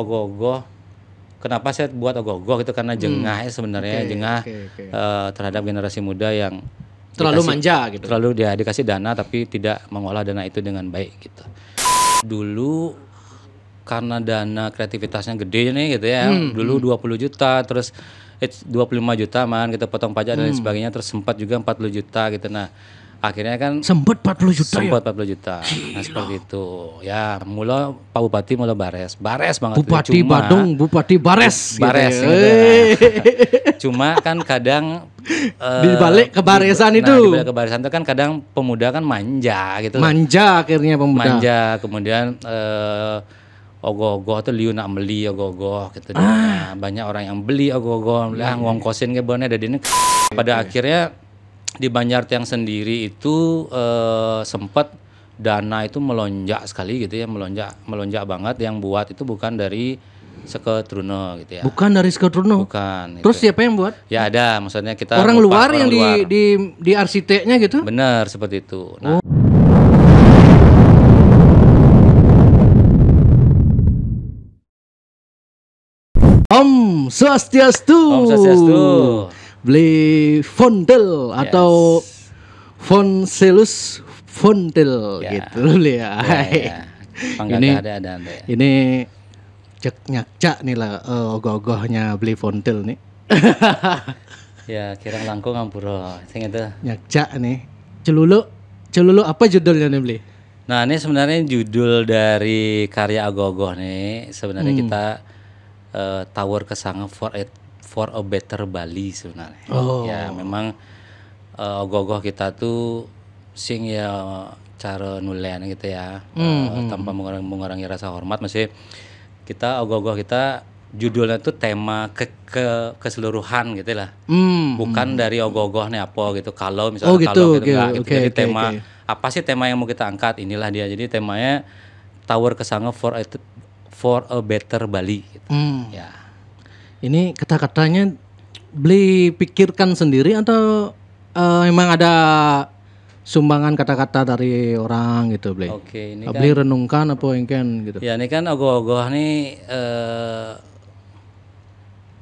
ogoh-ogoh. Kenapa saya buat ogoh-ogoh itu karena jengah ya sebenarnya, terhadap generasi muda yang terlalu manja gitu. Terlalu dia dikasih dana tapi tidak mengolah dana itu dengan baik gitu. Dulu karena dana kreativitasnya gede nih gitu ya. Dulu 20 juta terus 25 juta man kita potong pajak dan lain sebagainya, terus sempat juga 40 juta gitu. Nah, akhirnya kan sempat 40 juta sempat 40 juta. Nah, seperti itu. Ya, mula Pak Bupati mula bares banget. Bupati Cuma, Badung, Bupati bares gitu ya. Cuma kan kadang di balik kebaresan itu. Di balik kebaresan itu kan kadang pemuda kan manja gitu. Manja akhirnya pemuda. Manja, kemudian ogoh-ogoh tuh liu nak beli ogoh-ogoh gitu. Nah, banyak orang yang beli ogoh-ogoh, ngongkosin ke bonnya dari ini. Pada akhirnya di Banjartiang sendiri itu sempat dana itu melonjak sekali gitu ya, melonjak banget. Yang buat itu bukan dari Seke Truno gitu ya. Bukan dari Seke Truno. Bukan. Terus siapa yang buat? Ya ada, maksudnya kita orang luar yang di arsiteknya gitu. Benar seperti itu. Nah, Om Swastiastu. Beli Fontel atau Fonselus Fontel gitu ya. Ini cek nyakca nih lah ogoh-ogohnya beli Fontel nih. Ya kirang langkung ngampuro sing itu. Nyakca nih. Celulu apa judulnya nih beli? Nah, ini sebenarnya judul dari karya ogoh-ogoh nih. Sebenarnya kita Tower Kesanga for a Better Bali sebenarnya. Ya memang ogoh-ogoh kita tuh sing ya cara nulen gitu ya, tanpa mengurangi rasa hormat. Masih kita ogoh-ogoh kita judulnya tuh tema keseluruhan gitu lah. Bukan dari ogoh-ogoh nih apa gitu. Kalau misalnya enggak gitu. Jadi tema apa sih tema yang mau kita angkat? Inilah dia. Jadi temanya Tower Kesanga for a Better Bali gitu. Ya. Ini kata-katanya beli pikirkan sendiri atau memang ada sumbangan kata-kata dari orang gitu beli? Oke, ini beli kan, renungkan apa yang kan gitu? Ya ini kan ogoh-ogoh nih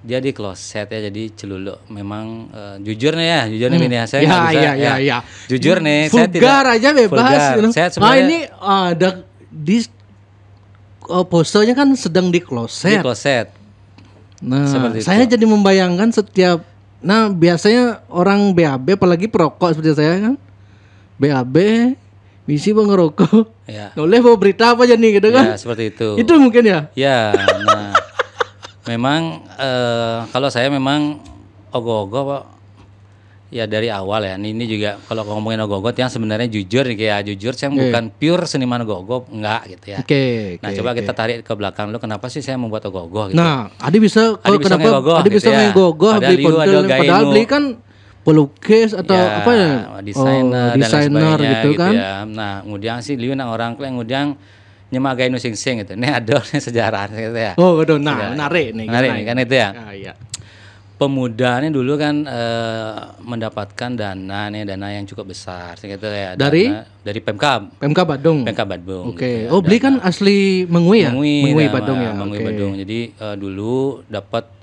dia di kloset ya, jadi celuluk. Memang jujur nih ya, ini saya nggak bisa. Ya. Jujur nih, vulgar saya tidak aja bebas. Saya sebenarnya, ini ada di posenya kan sedang di kloset. Di kloset. Nah, saya jadi membayangkan setiap, biasanya orang BAB apalagi perokok seperti saya kan, BAB, misi mau ngerokok, boleh bawa berita apa aja nih gitu kan? Ya seperti itu. Itu mungkin ya? Ya, nah, memang kalau saya memang ogoh-ogoh ya dari awal ya. Ini juga kalau ngomongin ogoh-ogoh yang sebenarnya jujur saya bukan pure seniman ogoh-ogoh, enggak gitu ya. Coba kita tarik ke belakang, kenapa sih saya membuat ogoh-ogoh gitu. Nah, Adi bisa kenapa Adi bisa main ogoh-ogoh beli Fontel, padahal beli kan pelukis atau ya, apa ya? Desainer gitu kan. Ya. Nah, kemudian sih liu nang orang kemudian nyemagain sing-sing gitu. Ini ada sejarah gitu ya. Menarik nih kan itu ya. Iya. Pemuda ini dulu kan mendapatkan dana yang cukup besar gitu ya. Dari Pemkab Badung. Gitu ya, beli kan asli Mengui ya? Mengui Badung ya. Mengui Badung. Jadi dulu dapat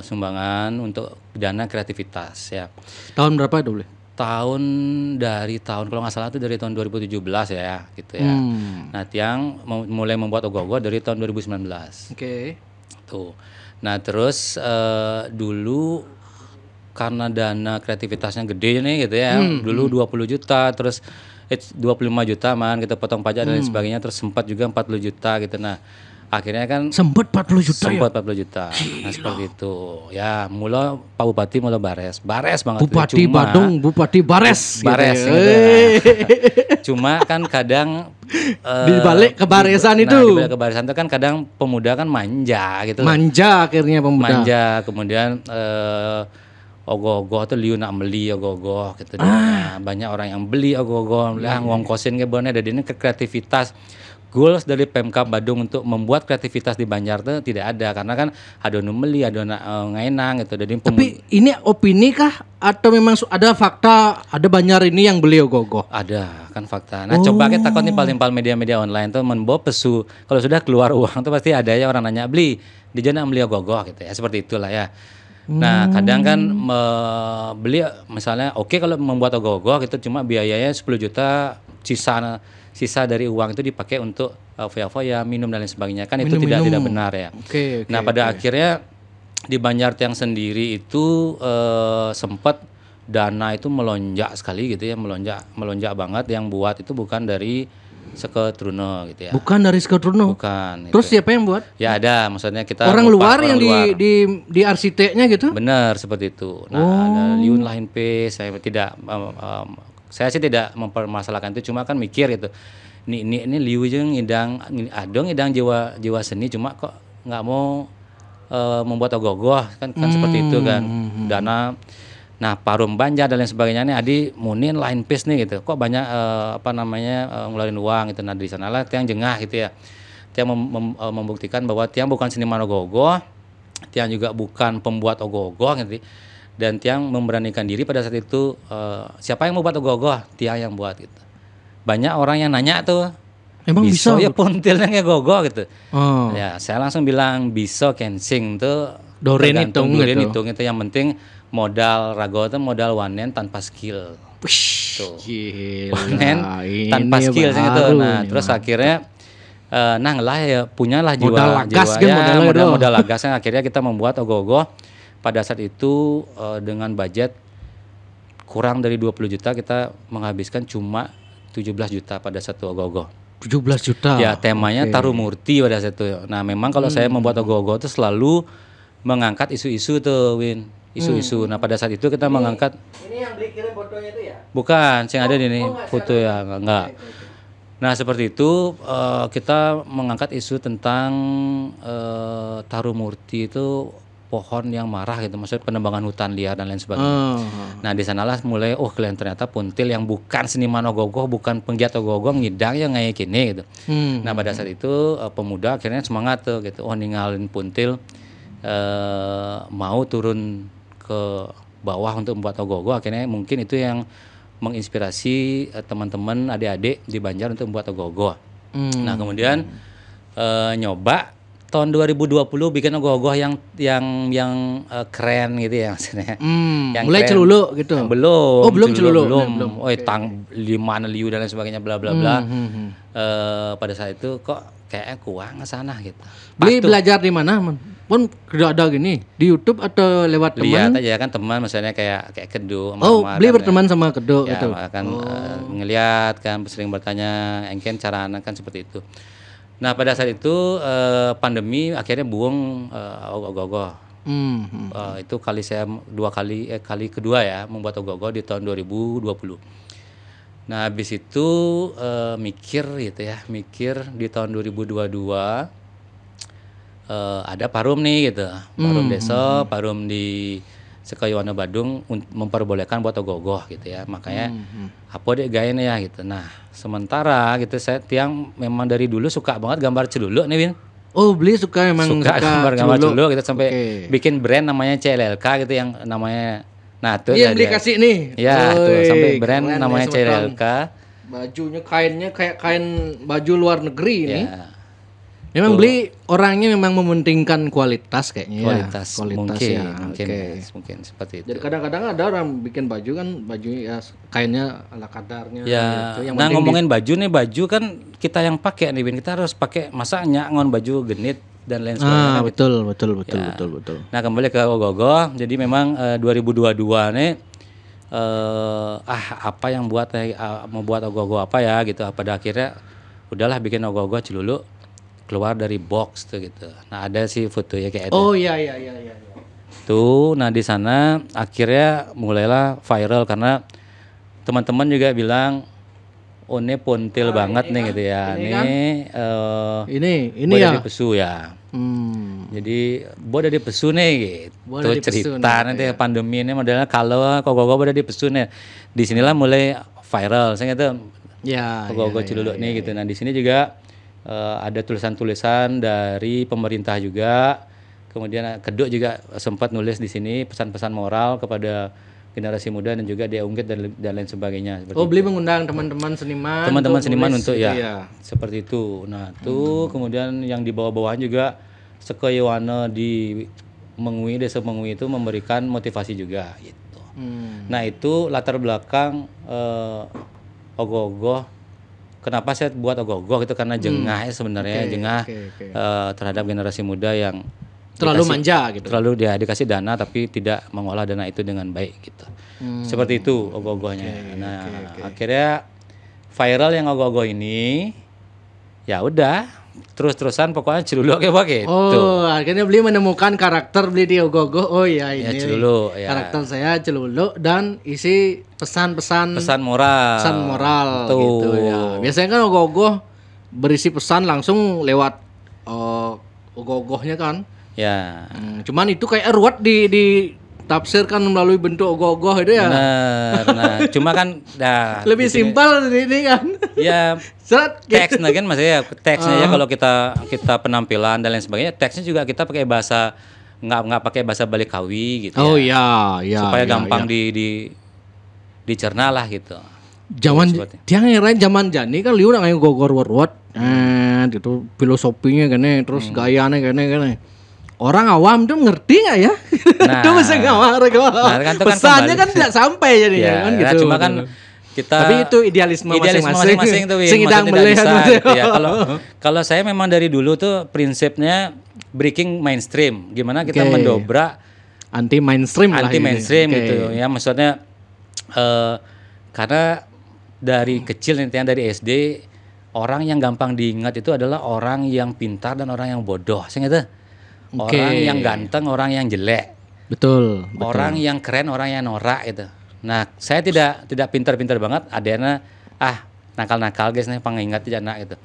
sumbangan untuk dana kreativitas ya. Tahun berapa itu beli? Dari tahun kalau nggak salah itu dari tahun 2017 ya gitu ya. Nah, Tiang mulai membuat ogoh-ogoh dari tahun 2019. Tuh. Nah, terus dulu karena dana kreativitasnya gede nih gitu ya. Dulu 20 juta terus 25 juta man kita potong pajak dan lain sebagainya, terus sempat juga 40 juta gitu. Nah, akhirnya kan sempat 40 juta. Sempat 40 juta. Nah, seperti itu. Ya, mula Pak Bupati mulai bares banget. Bupati Badung, Bupati bares gitu ya. Cuma kan kadang di balik kebaresan itu. Di balik kebaresan itu kan kadang pemuda kan manja gitu. Manja akhirnya pemuda. Manja, kemudian ogoh-ogoh tuh liu nak beli ogoh-ogoh gitu. Nah, banyak orang yang beli ogoh-ogoh, ngongkosin ke bonnya dari ini ke kreativitas. goals dari Pemkab Badung untuk membuat kreativitas di Banjar tuh tidak ada, karena kan ada numeli, ada ngaenang gitu. Jadi tapi ini opini kah atau memang ada fakta ada Banjar ini yang beli ogoh-ogoh? Ada kan fakta. Nah coba kita takut nih paling media-media online tuh membawa pesu, kalau sudah keluar uang tuh pasti ada ya orang nanya beli di jana beli ogoh-ogoh gitu ya, seperti itulah ya. Nah kadang kan beli misalnya oke, kalau membuat ogoh-ogoh gitu cuma biayanya 10 juta, sisa dari uang itu dipakai untuk foya-foya, minum dan lain sebagainya, kan itu tidak benar ya. Nah pada akhirnya di Banjartiang sendiri itu sempat dana itu melonjak sekali gitu ya, melonjak banget. Yang buat itu bukan dari Seke Truno gitu ya. Bukan dari Seke Truno. Bukan. Terus siapa yang buat? Ya ada, maksudnya kita orang luar yang di arsiteknya gitu. Benar seperti itu. Nah ada Liun Lain P, saya sih tidak mempermasalahkan itu, cuma kan mikir gitu. Ini Liu jeung idang jiwa seni, cuma kok nggak mau membuat ogoh-ogoh kan seperti itu kan. Dana Parum Banjar dan lain sebagainya nih Adi Munin Lain Pes nih gitu. Kok banyak ngeluarin uang gitu. Nah di sanalah Tiang jengah gitu ya. Tiang membuktikan bahwa Tiang bukan seniman ogoh-ogoh, Tiang juga bukan pembuat ogoh-ogoh gitu. Dan Tiang memberanikan diri pada saat itu, siapa yang mau buat ogoh-ogoh? Tiang yang buat gitu. Banyak orang yang nanya tuh, emang bisa ya puntil yang ogoh-ogoh gitu. Ya saya langsung bilang bisa kensing tuh Doren hitung itu yang penting modal rago itu modal wanen tanpa skill. Tuh. Wanen tanpa skill gitu. Nah terus akhirnya lah ya punyalah jiwa modal lagasnya, akhirnya kita membuat ogoh-ogoh. Pada saat itu dengan budget kurang dari 20 juta kita menghabiskan cuma 17 juta pada satu ogoh-ogoh. 17 juta? Ya temanya Tarumurti pada saat itu. Nah memang kalau saya membuat ogoh-ogoh itu selalu mengangkat isu-isu tuh Win. Isu-isu. Nah pada saat itu kita mengangkat. Ini yang beli kirim fotonya itu ya? Bukan, yang ada di ini foto ya, enggak. Nah seperti itu kita mengangkat isu tentang Tarumurti itu pohon yang marah gitu, maksudnya penebangan hutan liar dan lain sebagainya. Nah di sanalah mulai kalian ternyata puntil yang bukan seniman ogoh-ogoh, bukan penggiat ogoh-ogoh ngidang yang kayak gini gitu. Nah pada saat itu pemuda akhirnya semangat tuh gitu, ninggalin puntil, mau turun ke bawah untuk membuat ogoh-ogoh. Akhirnya mungkin itu yang menginspirasi teman-teman adik-adik di Banjar untuk membuat ogoh-ogoh. Nah kemudian nyoba tahun 2020 bikin ogoh-ogoh yang keren gitu ya maksudnya. Yang mulai keren. Celuluk gitu. Belum. Oh, belum celuluk. Belum. Tang lima liu dan lain sebagainya bla bla bla. Pada saat itu kok kayaknya kurang ke sana gitu. Belajar di mana, Man? Pun ada gini di YouTube atau lewat teman? Lihat aja kan teman, misalnya kayak Kedo. Beli berteman sama Kedo ya, gitu. Ngelihat kan, sering bertanya, engken cara anak kan seperti itu. Nah pada saat itu pandemi akhirnya buang ogoh-ogoh. Itu kali kedua ya membuat ogoh-ogoh di tahun 2020. Nah habis itu mikir di tahun 2022 ada Parum nih gitu, Parum Desa, Parum di Sekayuwana Badung memperbolehkan buat ogoh-ogoh gitu ya, makanya apa deh gain ya gitu. Nah sementara gitu saya Tiang memang dari dulu suka banget gambar celuluk nih Win. Beli suka gambar celuluk gitu, sampai bikin brand namanya CLLK gitu yang namanya. Nah tuh yang beli kasih nih. Ya tuh sampai brand namanya CLLK. Bajunya kainnya kayak kain baju luar negeri ini. Ya. Memang beli orangnya memang mementingkan kualitas kayaknya. Kualitas mungkin seperti itu. Jadi kadang-kadang ada orang bikin baju kan baju ya kainnya ala kadarnya. Ya. Gitu. Nah ngomongin baju kan kita yang pakai nih Bin, kita harus pakai masaknya ngon baju genit dan lain sebagainya. Betul. Nah kembali ke ogoh-ogoh, jadi memang 2022 nih apa yang membuat ogoh-ogoh apa ya gitu. Pada akhirnya udahlah bikin ogoh-ogoh celuluk keluar dari box tuh gitu. Nah ada sih fotonya kayak itu. Iya. Tuh, nah di sana akhirnya mulailah viral karena teman-teman juga bilang, ini puntil banget nih gitu ya. Ini ya. Dari pesu ya. Jadi boda di pesu nih gitu. Cerita nanti pandemi ini modelnya kalau ogoh-ogoh boda di pesu nih. Di sinilah mulai viral. Saya kata ogoh-ogoh celuluk nih gitu. Nah di sini juga ada tulisan-tulisan dari pemerintah juga. Kemudian Kedok juga sempat nulis di sini pesan-pesan moral kepada generasi muda dan juga dia ungkit dan lain sebagainya. Beliau mengundang teman-teman seniman. Teman-teman seniman untuk ya seperti itu. Nah, tuh kemudian yang di bawah-bawah juga Sekoywana di Mengwi, desa Mengwi itu memberikan motivasi juga gitu. Nah, itu latar belakang ogoh-ogoh. Kenapa saya buat ogoh-ogoh itu karena jengah sebenarnya terhadap generasi muda yang terlalu manja gitu. Terlalu dia dikasih dana tapi tidak mengolah dana itu dengan baik gitu. Seperti itu ogoh-ogohnya. Akhirnya viral yang ogoh-ogoh ini ya udah terus-terusan pokoknya Celuluk kayak begitu. Akhirnya beliau menemukan karakter beliau di ogoh-ogoh. Ini ya, Celuluk, ya. Karakter saya Celuluk dan isi pesan moral. Pesan moral gitu ya. Biasanya kan ogoh-ogoh berisi pesan langsung lewat ogoh-ogohnya kan. Ya. Cuman itu kayak ruwet ditafsirkan melalui bentuk ogoh-ogoh itu ya. Nah, cuma kan lebih simpel ini kan. Ya, teksnya kan maksudnya teksnya ya kalau kita penampilan dan lain sebagainya, teksnya juga kita pakai bahasa nggak pakai bahasa Bali Kawi gitu. Ya. Supaya gampang dicerna lah gitu. Zaman jani kan liu nang gogor ruwet gitu filosofinya gini terus gayanya gini. Orang awam tuh ngerti nggak ya? Nah, itu bisa ngawar pesannya kan tidak sampai jadi kan gitu. Cuma kan kita tapi itu idealisme masing-masing tuh sedang melihat gitu ya. Kalau saya memang dari dulu tuh prinsipnya breaking mainstream. Gimana kita mendobrak anti mainstream gitu ya. Maksudnya karena dari kecil intinya dari SD orang yang gampang diingat itu adalah orang yang pintar dan orang yang bodoh. Saya gitu. Orang yang ganteng, orang yang jelek. Betul. Orang yang keren, orang yang norak gitu. Nah, saya tidak pintar-pintar banget. Adena nakal-nakal guys nih pengingat jana gitu.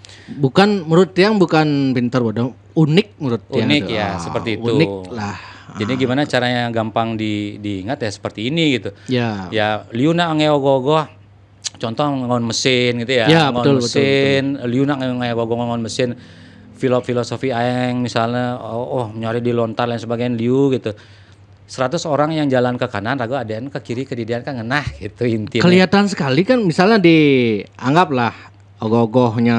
Menurut Tiang bukan pintar bodoh, unik menurut Tiang. Unik ya, seperti itu. Unik lah. Jadi gimana caranya gampang diingat ya seperti ini gitu. Ya. Ya, liuna ngeogoh-goh. Contoh ngon mesin gitu ya. Ya, ngon mesin, liuna ngeogoh ngon mesin. Filosofi aing misalnya nyari di lontar dan sebagainya liu gitu. 100 orang yang jalan ke kanan ragu ada ke kiri ke didian kan ngenah gitu intinya. Kelihatan sekali kan misalnya dianggaplah ogoh-ogohnya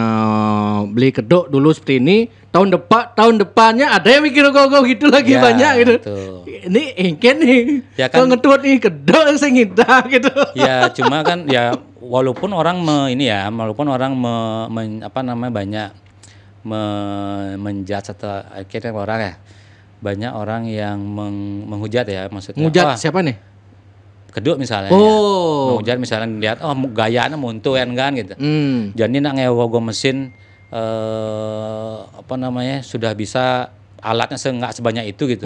beli Kedok dulu seperti ini, tahun depannya ada yang mikir ogoh-ogoh gitu lagi banyak gitu. Betul. Ini engken nih. Ya kan, kalau ngetut nih Kedok sing ngita gitu. Ya cuma kan ya walaupun orang banyak menjudge atau akhirnya orang ya banyak orang yang menghujat ya maksudnya. Menghujat siapa nih? Kedok misalnya. Menghujat misalnya lihat gayanya muntuan kan gitu. Jadi nak ngewogo mesin sudah bisa alatnya nggak sebanyak itu gitu.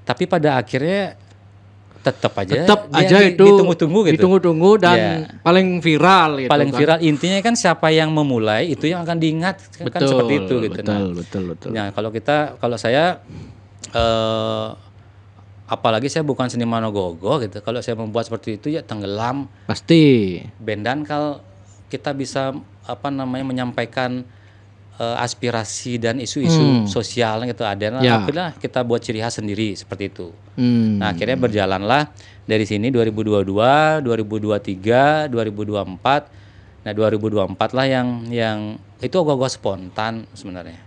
Tapi pada akhirnya tetap aja itu ditunggu-tunggu dan paling viral gitu. Paling viral intinya kan siapa yang memulai itu yang akan diingat kan seperti itu gitu. Betul. Nah, kalau saya apalagi saya bukan seniman ogoh-ogoh gitu. Kalau saya membuat seperti itu ya tenggelam pasti. Bendan kalau kita bisa menyampaikan aspirasi dan isu-isu sosial gitu akhirnya kita buat ciri khas sendiri seperti itu. Nah, akhirnya berjalanlah dari sini 2022, 2023, 2024. Nah, 2024 lah yang itu ogoh-ogoh spontan sebenarnya.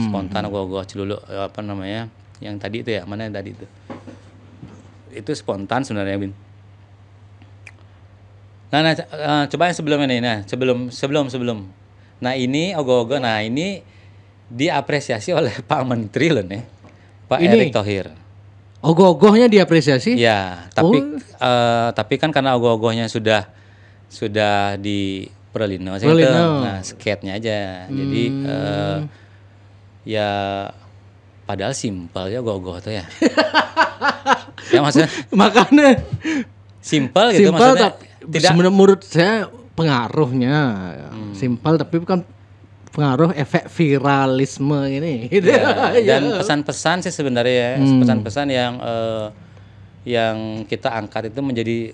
Spontan ogoh-ogoh Celuluk yang tadi itu ya, mana yang tadi itu. Itu spontan sebenarnya, Bin. Nah, coba yang sebelum ini. Nah, sebelum. Nah ini ogoh-ogoh, ini diapresiasi oleh Pak Menteri loh nih, Pak Erick Thohir. Ogoh-ogohnya diapresiasi? Ya, tapi kan karena ogoh-ogohnya sudah di Perlino, nah skate-nya aja. Jadi ya padahal simpel ya ogoh-ogoh tuh ya. Ya maksudnya. Makanya simpel gitu maksudnya. Tidak menurut saya. Pengaruhnya simpel tapi bukan pengaruh efek viralisme ini gitu. Dan pesan-pesan sih sebenarnya pesan-pesan yang kita angkat itu menjadi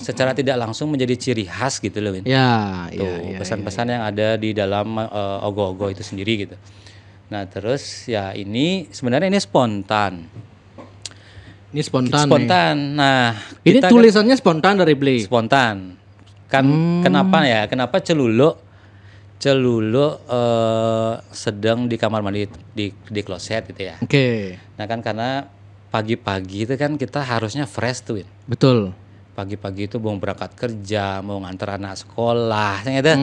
secara tidak langsung menjadi ciri khas gitu loh, Win. Ya, Tuh, pesan-pesan yang ada di dalam ogoh-ogoh itu sendiri gitu. Nah, terus ya ini sebenarnya ini spontan. Ini spontan. Spontan. Nah, ini tulisannya kan spontan dari Bli. Spontan. Kan kenapa ya? Kenapa Celulo sedang di kamar mandi di kloset gitu ya. Oke. Nah, kan karena pagi-pagi itu kan kita harusnya fresh tuh, Win. Betul. Pagi-pagi itu mau berangkat kerja, mau nganter anak sekolah, gitu.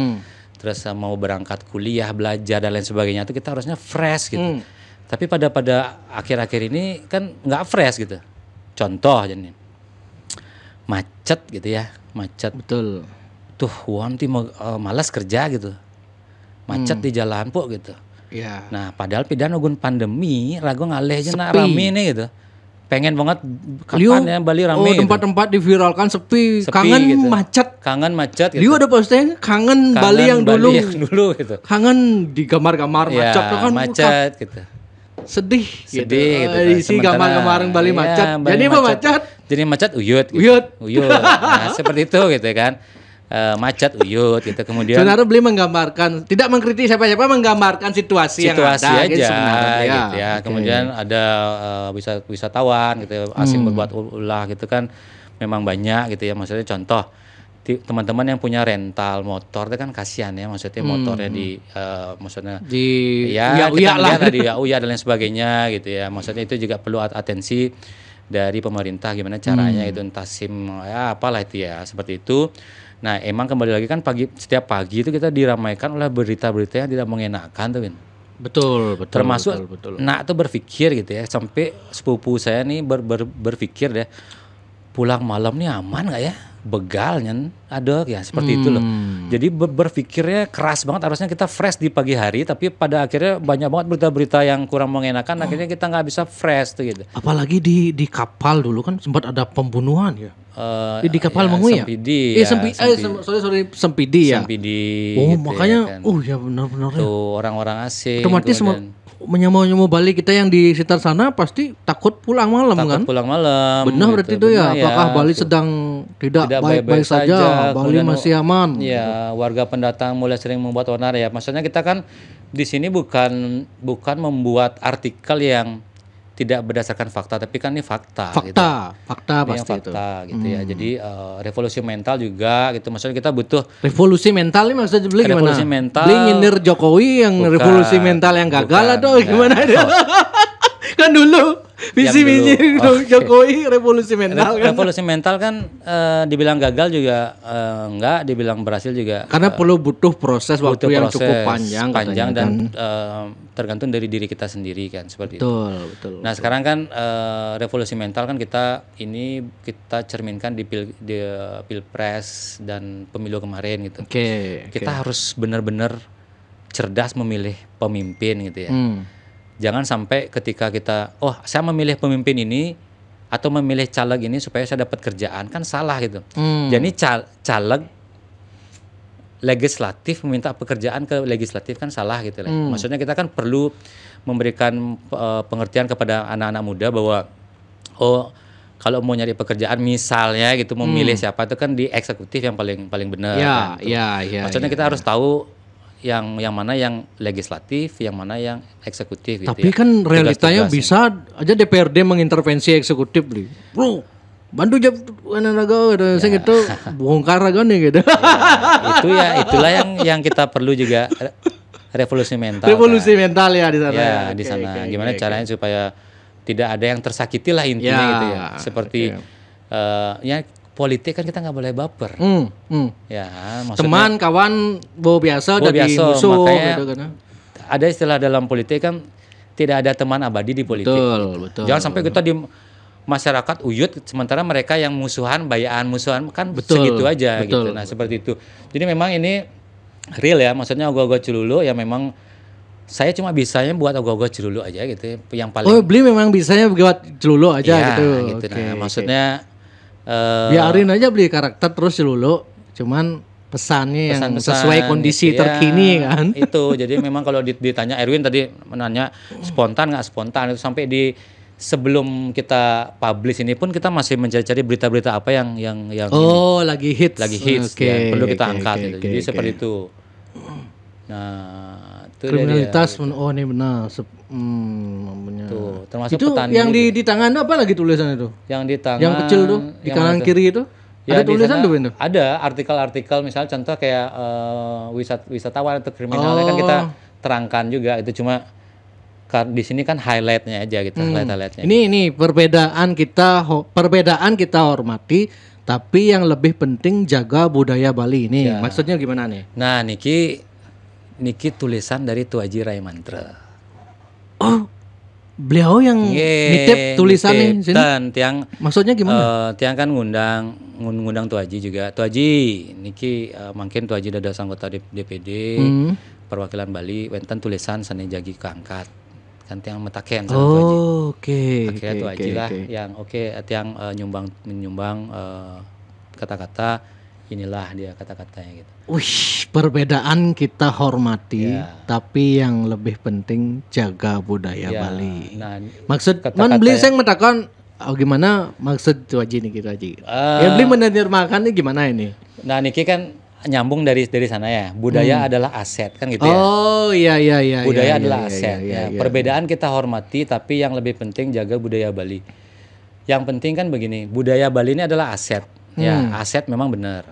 Terus mau berangkat kuliah, belajar dan lain sebagainya itu kita harusnya fresh gitu. Tapi pada akhir-akhir ini kan nggak fresh gitu. Contoh aja nih, macet gitu ya, macet. Betul. Tuh, wanti malas kerja gitu, macet di jalan po gitu. Ya. Nah, padahal pidan ugun pandemi, ragu ngaleh aja nak rame nih gitu. Pengen banget kapan ya Bali rame. Tempat-tempat diviralkan sepi kangen gitu. Kangen macet gitu. Liu ada posting kangen Bali yang dulu gitu. Kangen di gambar-gambar macet kan macet gitu. Sedih gitu. Isi gambar-gambar Bali macet. Jadi apa macet? Jadi macet uyut. Nah, seperti itu gitu kan. Macet uyut gitu. Kemudian sebenarnya Beli menggambarkan, tidak mengkritik siapa-siapa, menggambarkan situasi yang ada aja gitu ya. Kemudian ada wisatawan gitu asing berbuat ulah gitu kan memang banyak gitu ya. Maksudnya contoh teman-teman yang punya rental motor itu kan kasihan ya, maksudnya motornya maksudnya di Uya dan lain sebagainya gitu ya. Maksudnya itu juga perlu atensi dari pemerintah gimana caranya itu entah SIM ya apalah itu ya, seperti itu. Nah, emang kembali lagi kan setiap pagi itu kita diramaikan oleh berita-berita yang tidak mengenakan tuh, Win. Betul. Termasuk nak tuh berpikir gitu ya, sampai sepupu saya nih berpikir deh, pulang malam nih aman nggak ya? Begalnya ada ya seperti itu loh. Jadi berpikirnya keras banget, harusnya kita fresh di pagi hari, tapi pada akhirnya banyak banget berita-berita yang kurang mengenakan, akhirnya kita nggak bisa fresh tuh gitu. Apalagi di kapal dulu kan sempat ada pembunuhan ya. Di kapal Mengui ya? Sempidi ya. Oh, gitu makanya ya, kan. Benar-benar ya. Tuh orang-orang asing. Otomatis menyamu Bali kita yang di sekitar sana pasti takut pulang malam kan? Takut pulang malam. Benar gitu. Berarti itu ya. Apakah Bali sedang tidak baik-baik saja? Bali masih aman. Ya, warga pendatang mulai sering membuat onar ya. Maksudnya kita kan di sini bukan membuat artikel yang tidak berdasarkan fakta, tapi kan ini fakta pasti itu. Gitu ya. Jadi revolusi mental juga gitu. Maksudnya kita butuh revolusi mental ini maksudnya Beli gimana? Revolusi mental. Beli nyindir Jokowi yang revolusi mental yang gagal atau gimana dia? Kan dulu visi Jokowi revolusi mental kan. Revolusi mental kan dibilang gagal juga enggak, dibilang berhasil juga. Karena butuh proses waktu yang cukup panjang dan tergantung dari diri kita sendiri kan, seperti itu. Betul. Nah, sekarang kan revolusi mental kan kita cerminkan di Pilpres dan pemilu kemarin gitu. Kita harus benar-benar cerdas memilih pemimpin gitu ya. Jangan sampai ketika kita, saya memilih pemimpin ini atau memilih caleg ini supaya saya dapat kerjaan, kan salah gitu. Jadi caleg legislatif meminta pekerjaan ke legislatif kan salah gitu lah. Maksudnya kita kan perlu memberikan pengertian kepada anak-anak muda bahwa kalau mau nyari pekerjaan misalnya gitu memilih siapa itu kan di eksekutif yang paling benar. Maksudnya kita harus tahu yang mana yang legislatif, yang mana yang eksekutif gitu. Tapi kan realitanya bisa aja DPRD mengintervensi eksekutif, Bro. Bantu jawab naga saya gitu bongkar nih gitu. Itulah yang kita perlu juga revolusi mental. Mental ya di sana. Ya, di sana. Gimana caranya supaya tidak ada yang tersakiti lah intinya gitu ya. Seperti politik kan kita nggak boleh baper. Ya, maksudnya teman, kawan, biasa dari musuh gitu kan. Ada istilah dalam politik kan tidak ada teman abadi di politik. Betul. Jangan sampai kita di masyarakat uyut sementara mereka yang musuhan kan segitu aja gitu. Nah, seperti itu. Jadi memang ini real ya, maksudnya ogoh-ogoh Celulu ya memang saya cuma bisanya buat ogoh-ogoh Celulu aja gitu. Yang paling Beli memang bisanya buat Celulu aja gitu. Nah, maksudnya biarin aja Beli karakter terus Celulu, cuman pesannya yang sesuai kondisi terkini kan. Itu jadi memang kalau ditanya Erwin tadi menanya spontan nggak spontan itu sampai sebelum kita publish ini pun kita masih mencari-cari berita-berita apa yang lagi hits ya, perlu kita angkat gitu. Jadi seperti itu. Nah, itu kriminalitas ini benar. Tuh, termasuk itu petani yang di tangan apa lagi tulisan itu? Yang di tangan yang kecil tuh di kanan kiri itu. Ya, ada tulisan tuh itu? Ada artikel-artikel misalnya contoh kayak wisatawan atau kriminalnya kan kita terangkan juga itu, cuma di sini kan highlightnya aja gitu, highlightnya. Ini perbedaan kita hormati, tapi yang lebih penting jaga budaya Bali ini. Ya. Maksudnya gimana nih? Nah, niki tulisan dari Tuaji Raimantra. Oh, beliau yang nitip tulisan nih sini. Dan tiang maksudnya gimana? Tiang kan ngundang Tuaji juga. Tuaji niki mungkin Tuaji dados anggota DPD perwakilan Bali, wenten tulisan sane jagi keangkat. Kan tiang metaken sama Tuaji. Oke. Akhirnya Tuaji lah yang tiang menyumbang kata-kata, inilah dia kata-katanya gitu. Wih, perbedaan kita hormati, tapi yang lebih penting jaga budaya Bali. Nah, maksud beli saya mengatakan gimana maksud Tuaji nih kita Haji. Yang beli menerjemahkan nih gimana ini? Nah, niki kan nyambung dari sana ya. Budaya adalah aset kan gitu ya. Oh iya. Budaya adalah aset. Perbedaan kita hormati, tapi yang lebih penting jaga budaya Bali. Yang penting kan begini, budaya Bali ini adalah aset. Ya, aset memang benar.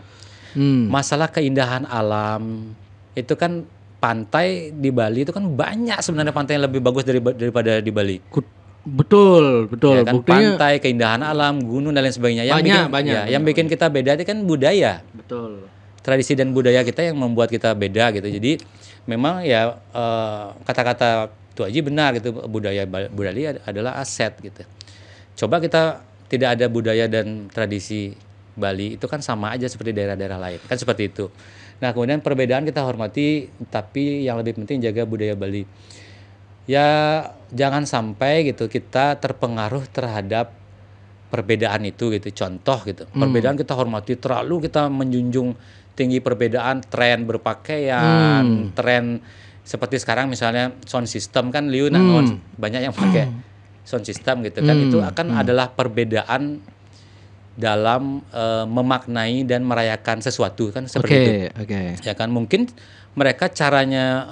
Masalah keindahan alam itu kan, pantai di Bali itu kan banyak sebenarnya pantai yang lebih bagus daripada di Bali. Betul. Ya kan, pantai, keindahan alam, gunung dan lain sebagainya. Yang bikin kita beda itu kan budaya. Betul. Tradisi dan budaya kita yang membuat kita beda gitu. Jadi memang ya kata-kata Tuaji benar gitu, budaya Bali adalah aset gitu. Coba kita tidak ada budaya dan tradisi Bali, itu kan sama aja seperti daerah-daerah lain, kan seperti itu. Nah, kemudian perbedaan kita hormati, tapi yang lebih penting jaga budaya Bali. Ya, jangan sampai gitu kita terpengaruh terhadap perbedaan itu gitu. Contoh gitu, perbedaan kita hormati, terlalu kita menjunjung tinggi perbedaan, tren berpakaian, tren seperti sekarang misalnya sound system kan banyak yang pakai sound system gitu kan, itu akan adalah perbedaan dalam memaknai dan merayakan sesuatu kan seperti itu. Ya kan, mungkin mereka caranya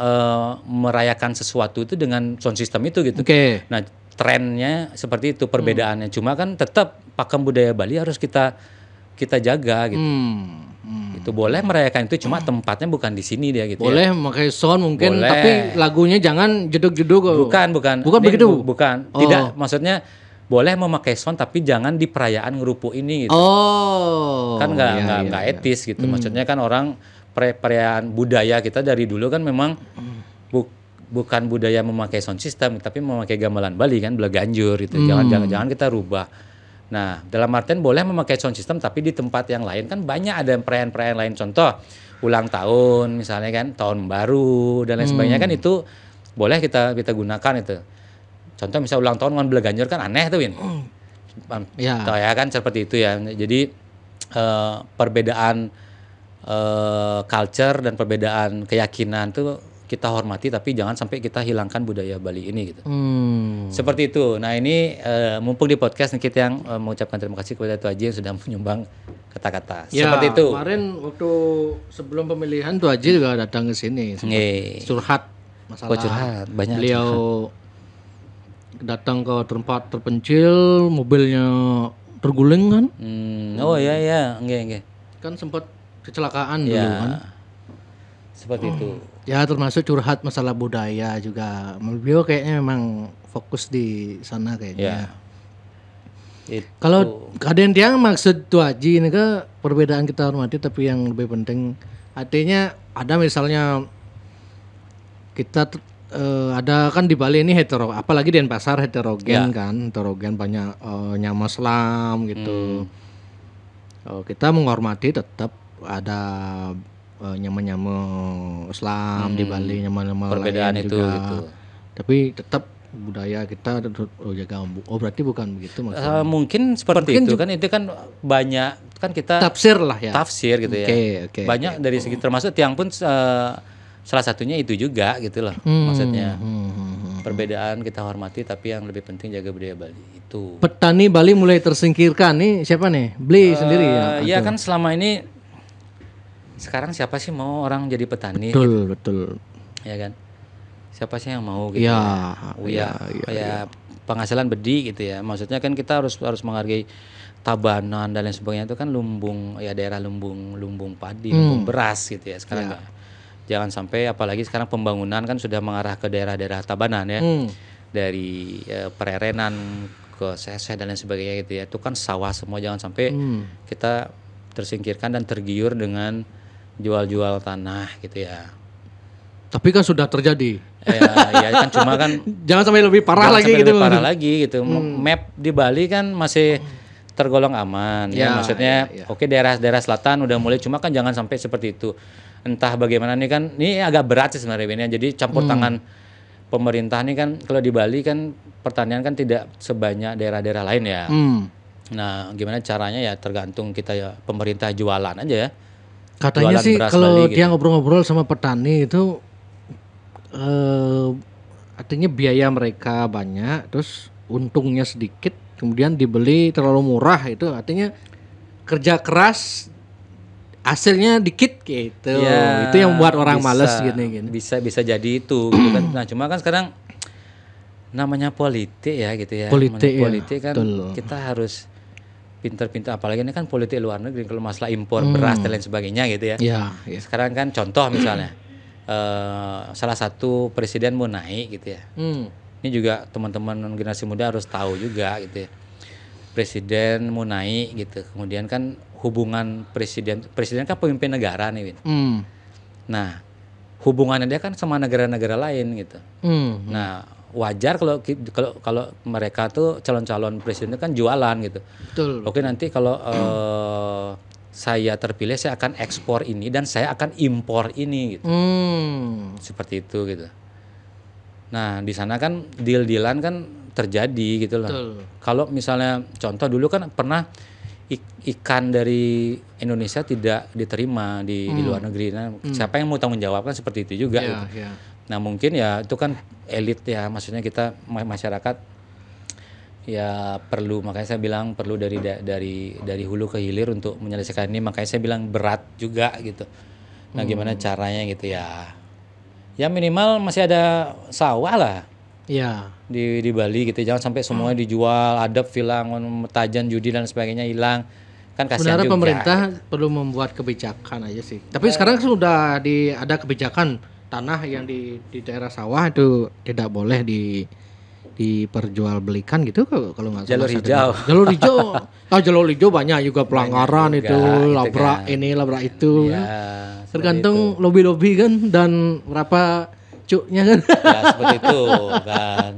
merayakan sesuatu itu dengan sound system itu gitu. Nah, trennya seperti itu perbedaannya. Cuma kan tetap pakem budaya Bali harus kita jaga gitu. Itu boleh merayakan itu, cuma tempatnya bukan di sini dia gitu. Boleh memakai sound mungkin, tapi lagunya jangan jeduk-jeduk. Bukan begitu. Bukan. Tidak, maksudnya boleh memakai sound tapi jangan di perayaan ngerupu ini gitu. Kan nggak etis gitu. Maksudnya kan orang perayaan budaya kita dari dulu kan memang bukan budaya memakai sound system, tapi memakai gamelan Bali kan, belaganjur gitu. Jangan kita rubah. Nah, dalam artian boleh memakai sound system tapi di tempat yang lain kan banyak ada perayaan-perayaan lain. Contoh ulang tahun misalnya kan, tahun baru dan lain sebagainya kan, itu boleh kita gunakan itu. Contoh misal ulang tahun dengan belaganjur kan aneh tuh Win. Ya kan seperti itu ya. Jadi perbedaan culture dan perbedaan keyakinan tuh kita hormati, tapi jangan sampai kita hilangkan budaya Bali ini gitu. Seperti itu. Nah, ini mumpung di podcast kita yang mengucapkan terima kasih kepada Tuaji yang sudah menyumbang kata-kata. Seperti itu. Kemarin waktu sebelum pemilihan Tuaji juga datang ke sini. Curhat masalah. Curhat banyak. Beliau datang ke tempat terpencil, mobilnya terguling kan? Oh iya, enggak. Kan sempat kecelakaan dulu kan? Seperti itu. Ya, termasuk curhat masalah budaya juga. Beliau kayaknya memang fokus di sana kayaknya. Kalau ada yang maksud Tuaji ini ke perbedaan kita hormati, tapi yang lebih penting artinya ada misalnya kita ada kan di Bali ini apalagi di Denpasar heterogen kan, heterogen banyak nyama Islam gitu. Kita menghormati, tetap ada nyama-nyama Islam di Bali, nyama-nyama perbedaan lain itu juga. gitu. Tapi tetap budaya kita jaga. Berarti bukan begitu maksudnya. Mungkin seperti itu kan, itu kan banyak kan kita tafsir lah ya. Tafsir gitu ya. Banyak dari segi, termasuk tiang pun salah satunya itu juga gitu loh maksudnya. Perbedaan kita hormati, tapi yang lebih penting jaga budaya Bali itu. Petani Bali mulai tersingkirkan nih, siapa nih? Beli sendiri ya? Iya kan selama ini, sekarang siapa sih mau orang jadi petani? Betul, gitu. betul. Ya kan? Siapa sih yang mau gitu? Ya, penghasilan bedi gitu ya. Maksudnya kan kita harus menghargai Tabanan dan lain sebagainya itu kan lumbung ya, daerah lumbung padi, lumbung beras gitu ya. Sekarang jangan sampai, apalagi sekarang pembangunan kan sudah mengarah ke daerah-daerah Tabanan ya. Dari Pererenan ke Seseh dan lain sebagainya gitu ya. Itu kan sawah semua, jangan sampai kita tersingkirkan dan tergiur dengan jual-jual tanah gitu ya. Tapi kan sudah terjadi. Ya kan, cuma kan jangan sampai lebih parah lagi gitu. Lebih parah lagi gitu. Map di Bali kan masih tergolong aman ya, maksudnya oke, daerah-daerah selatan udah mulai, cuma kan jangan sampai seperti itu. Entah bagaimana nih kan, ini agak berat sih sebenarnya ini. Jadi campur tangan pemerintah nih kan, kalau di Bali kan pertanian kan tidak sebanyak daerah-daerah lain ya. Nah, gimana caranya ya tergantung kita ya, pemerintah jualan aja ya. Katanya sih kalau dia ngobrol-ngobrol sama petani itu artinya biaya mereka banyak, terus untungnya sedikit, kemudian dibeli terlalu murah, itu artinya kerja keras hasilnya dikit gitu. Ya, itu yang membuat orang males gini. Bisa jadi itu gitu kan. Nah, cuma kan sekarang namanya politik ya gitu ya. Politik kan betul. Kita harus pintar-pintar, apalagi ini kan politik luar negeri, kalau masalah impor beras dan lain sebagainya gitu ya. Ya. Sekarang kan contoh misalnya salah satu presiden mau naik gitu ya. Ini juga teman-teman generasi muda harus tahu juga gitu ya. Presiden mau naik gitu. Kemudian kan hubungan presiden kan pemimpin negara nih, Win. Nah, hubungannya dia kan sama negara-negara lain gitu. Nah, wajar kalau mereka tuh calon-calon presiden kan jualan gitu. Betul. Oke, nanti kalau saya terpilih, saya akan ekspor ini dan saya akan impor ini gitu. Seperti itu gitu. Nah, di sana kan deal-dealan kan terjadi gitu loh. Kalau misalnya contoh dulu kan pernah ikan dari Indonesia tidak diterima di luar negeri. Nah, siapa yang mau tanggung jawab kan seperti itu juga gitu. Nah, mungkin ya itu kan elit ya, maksudnya kita masyarakat ya perlu, makanya saya bilang perlu dari hulu ke hilir untuk menyelesaikan ini, makanya saya bilang berat juga gitu. Nah, gimana caranya gitu ya. Ya minimal masih ada sawah lah. Ya. Di Bali gitu. Jangan sampai semuanya dijual, adab hilang, tajan judi dan sebagainya hilang. Kan kasihan juga. Sebenarnya pemerintah perlu membuat kebijakan aja sih. Tapi sekarang sudah ada kebijakan tanah yang di daerah sawah itu tidak boleh diperjualbelikan gitu kalau nggak salah. Jalur hijau. Jalur hijau banyak juga pelanggaran juga, itu labrak kan. Ini labrak itu. Ya, tergantung lobby kan dan berapa cuknya kan. Ya seperti itu kan.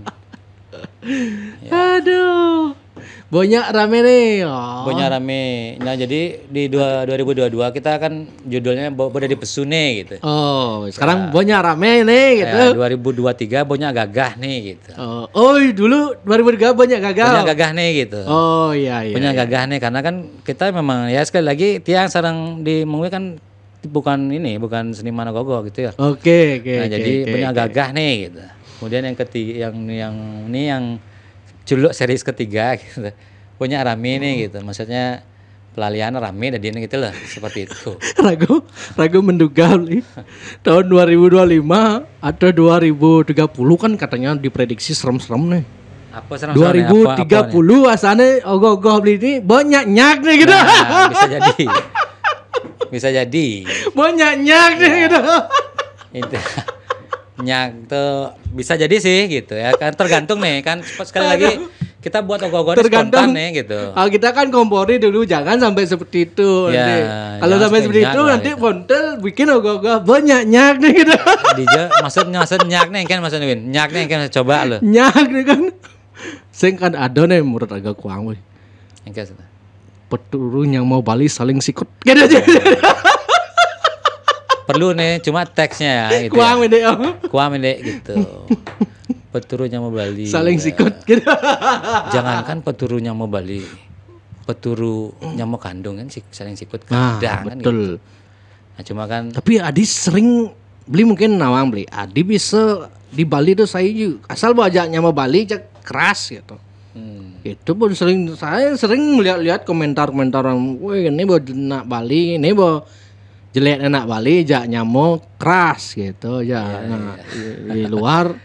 Ya. Aduh. Banyak rame nih. Banyak rame. Nah, jadi di 2022 kita kan judulnya Boda di Pesune gitu. Sekarang banyak rame nih gitu. 2023 banyak gagah nih gitu. Dulu 2023 banyak gagah. Banyak gagah nih gitu. Iya. Banyak gagah nih karena kan kita memang ya sekali lagi tiang sarang di Mengwi kan bukan seniman ogoh gitu ya. Oke. Nah, jadi banyak gagah nih gitu. Kemudian yang ketiga yang culuk series ketiga gitu. Punya rame nih gitu. Maksudnya pelalian rame dan dia gitu loh, seperti itu. Ragu menduga tahun 2025 atau 2030 kan katanya diprediksi serem-serem nih. Apa serem? 2030 asalnya ogoh-ogoh beli ini banyak nyak nih gitu. Nah, bisa jadi. Banyak nyak nih gitu. Itu. Nyak tuh bisa jadi sih gitu ya kan, tergantung nih kan, sekali lagi kita buat ogoh-ogoh spontan nih gitu. Kita kan kompori dulu, jangan sampai seperti itu nanti. Kalau sampai seperti itu nanti Pontel bikin ogoh-ogoh banyak nyak nih gitu. Maksud nyak nih kan, maksudnya Win, nyak nih kan, coba lo. Nyak nih kan. Sing kan ada nih menurut agak kuang weh. Engke peturu yang mau Bali saling sikut gitu aja. Perlu nih, cuma teksnya ya gitu. Kuam ide gitu. Peturunya mau Bali. Saling sikut gitu. Jangankan peturunya mau Bali, peturunya mau kandung kan saling sikut kadang kan betul. Gitu. Nah, cuma kan tapi Adi sering beli, mungkin nawang beli. Adi bisa di Bali tuh saya juga asal bajaknya mau Bali cak keras gitu. Itu pun saya sering melihat komentar-komentar orang, wah ini bawa nak Bali, ini bawa jelek anak Bali, jak nyamuk keras gitu ya. Nah, di luar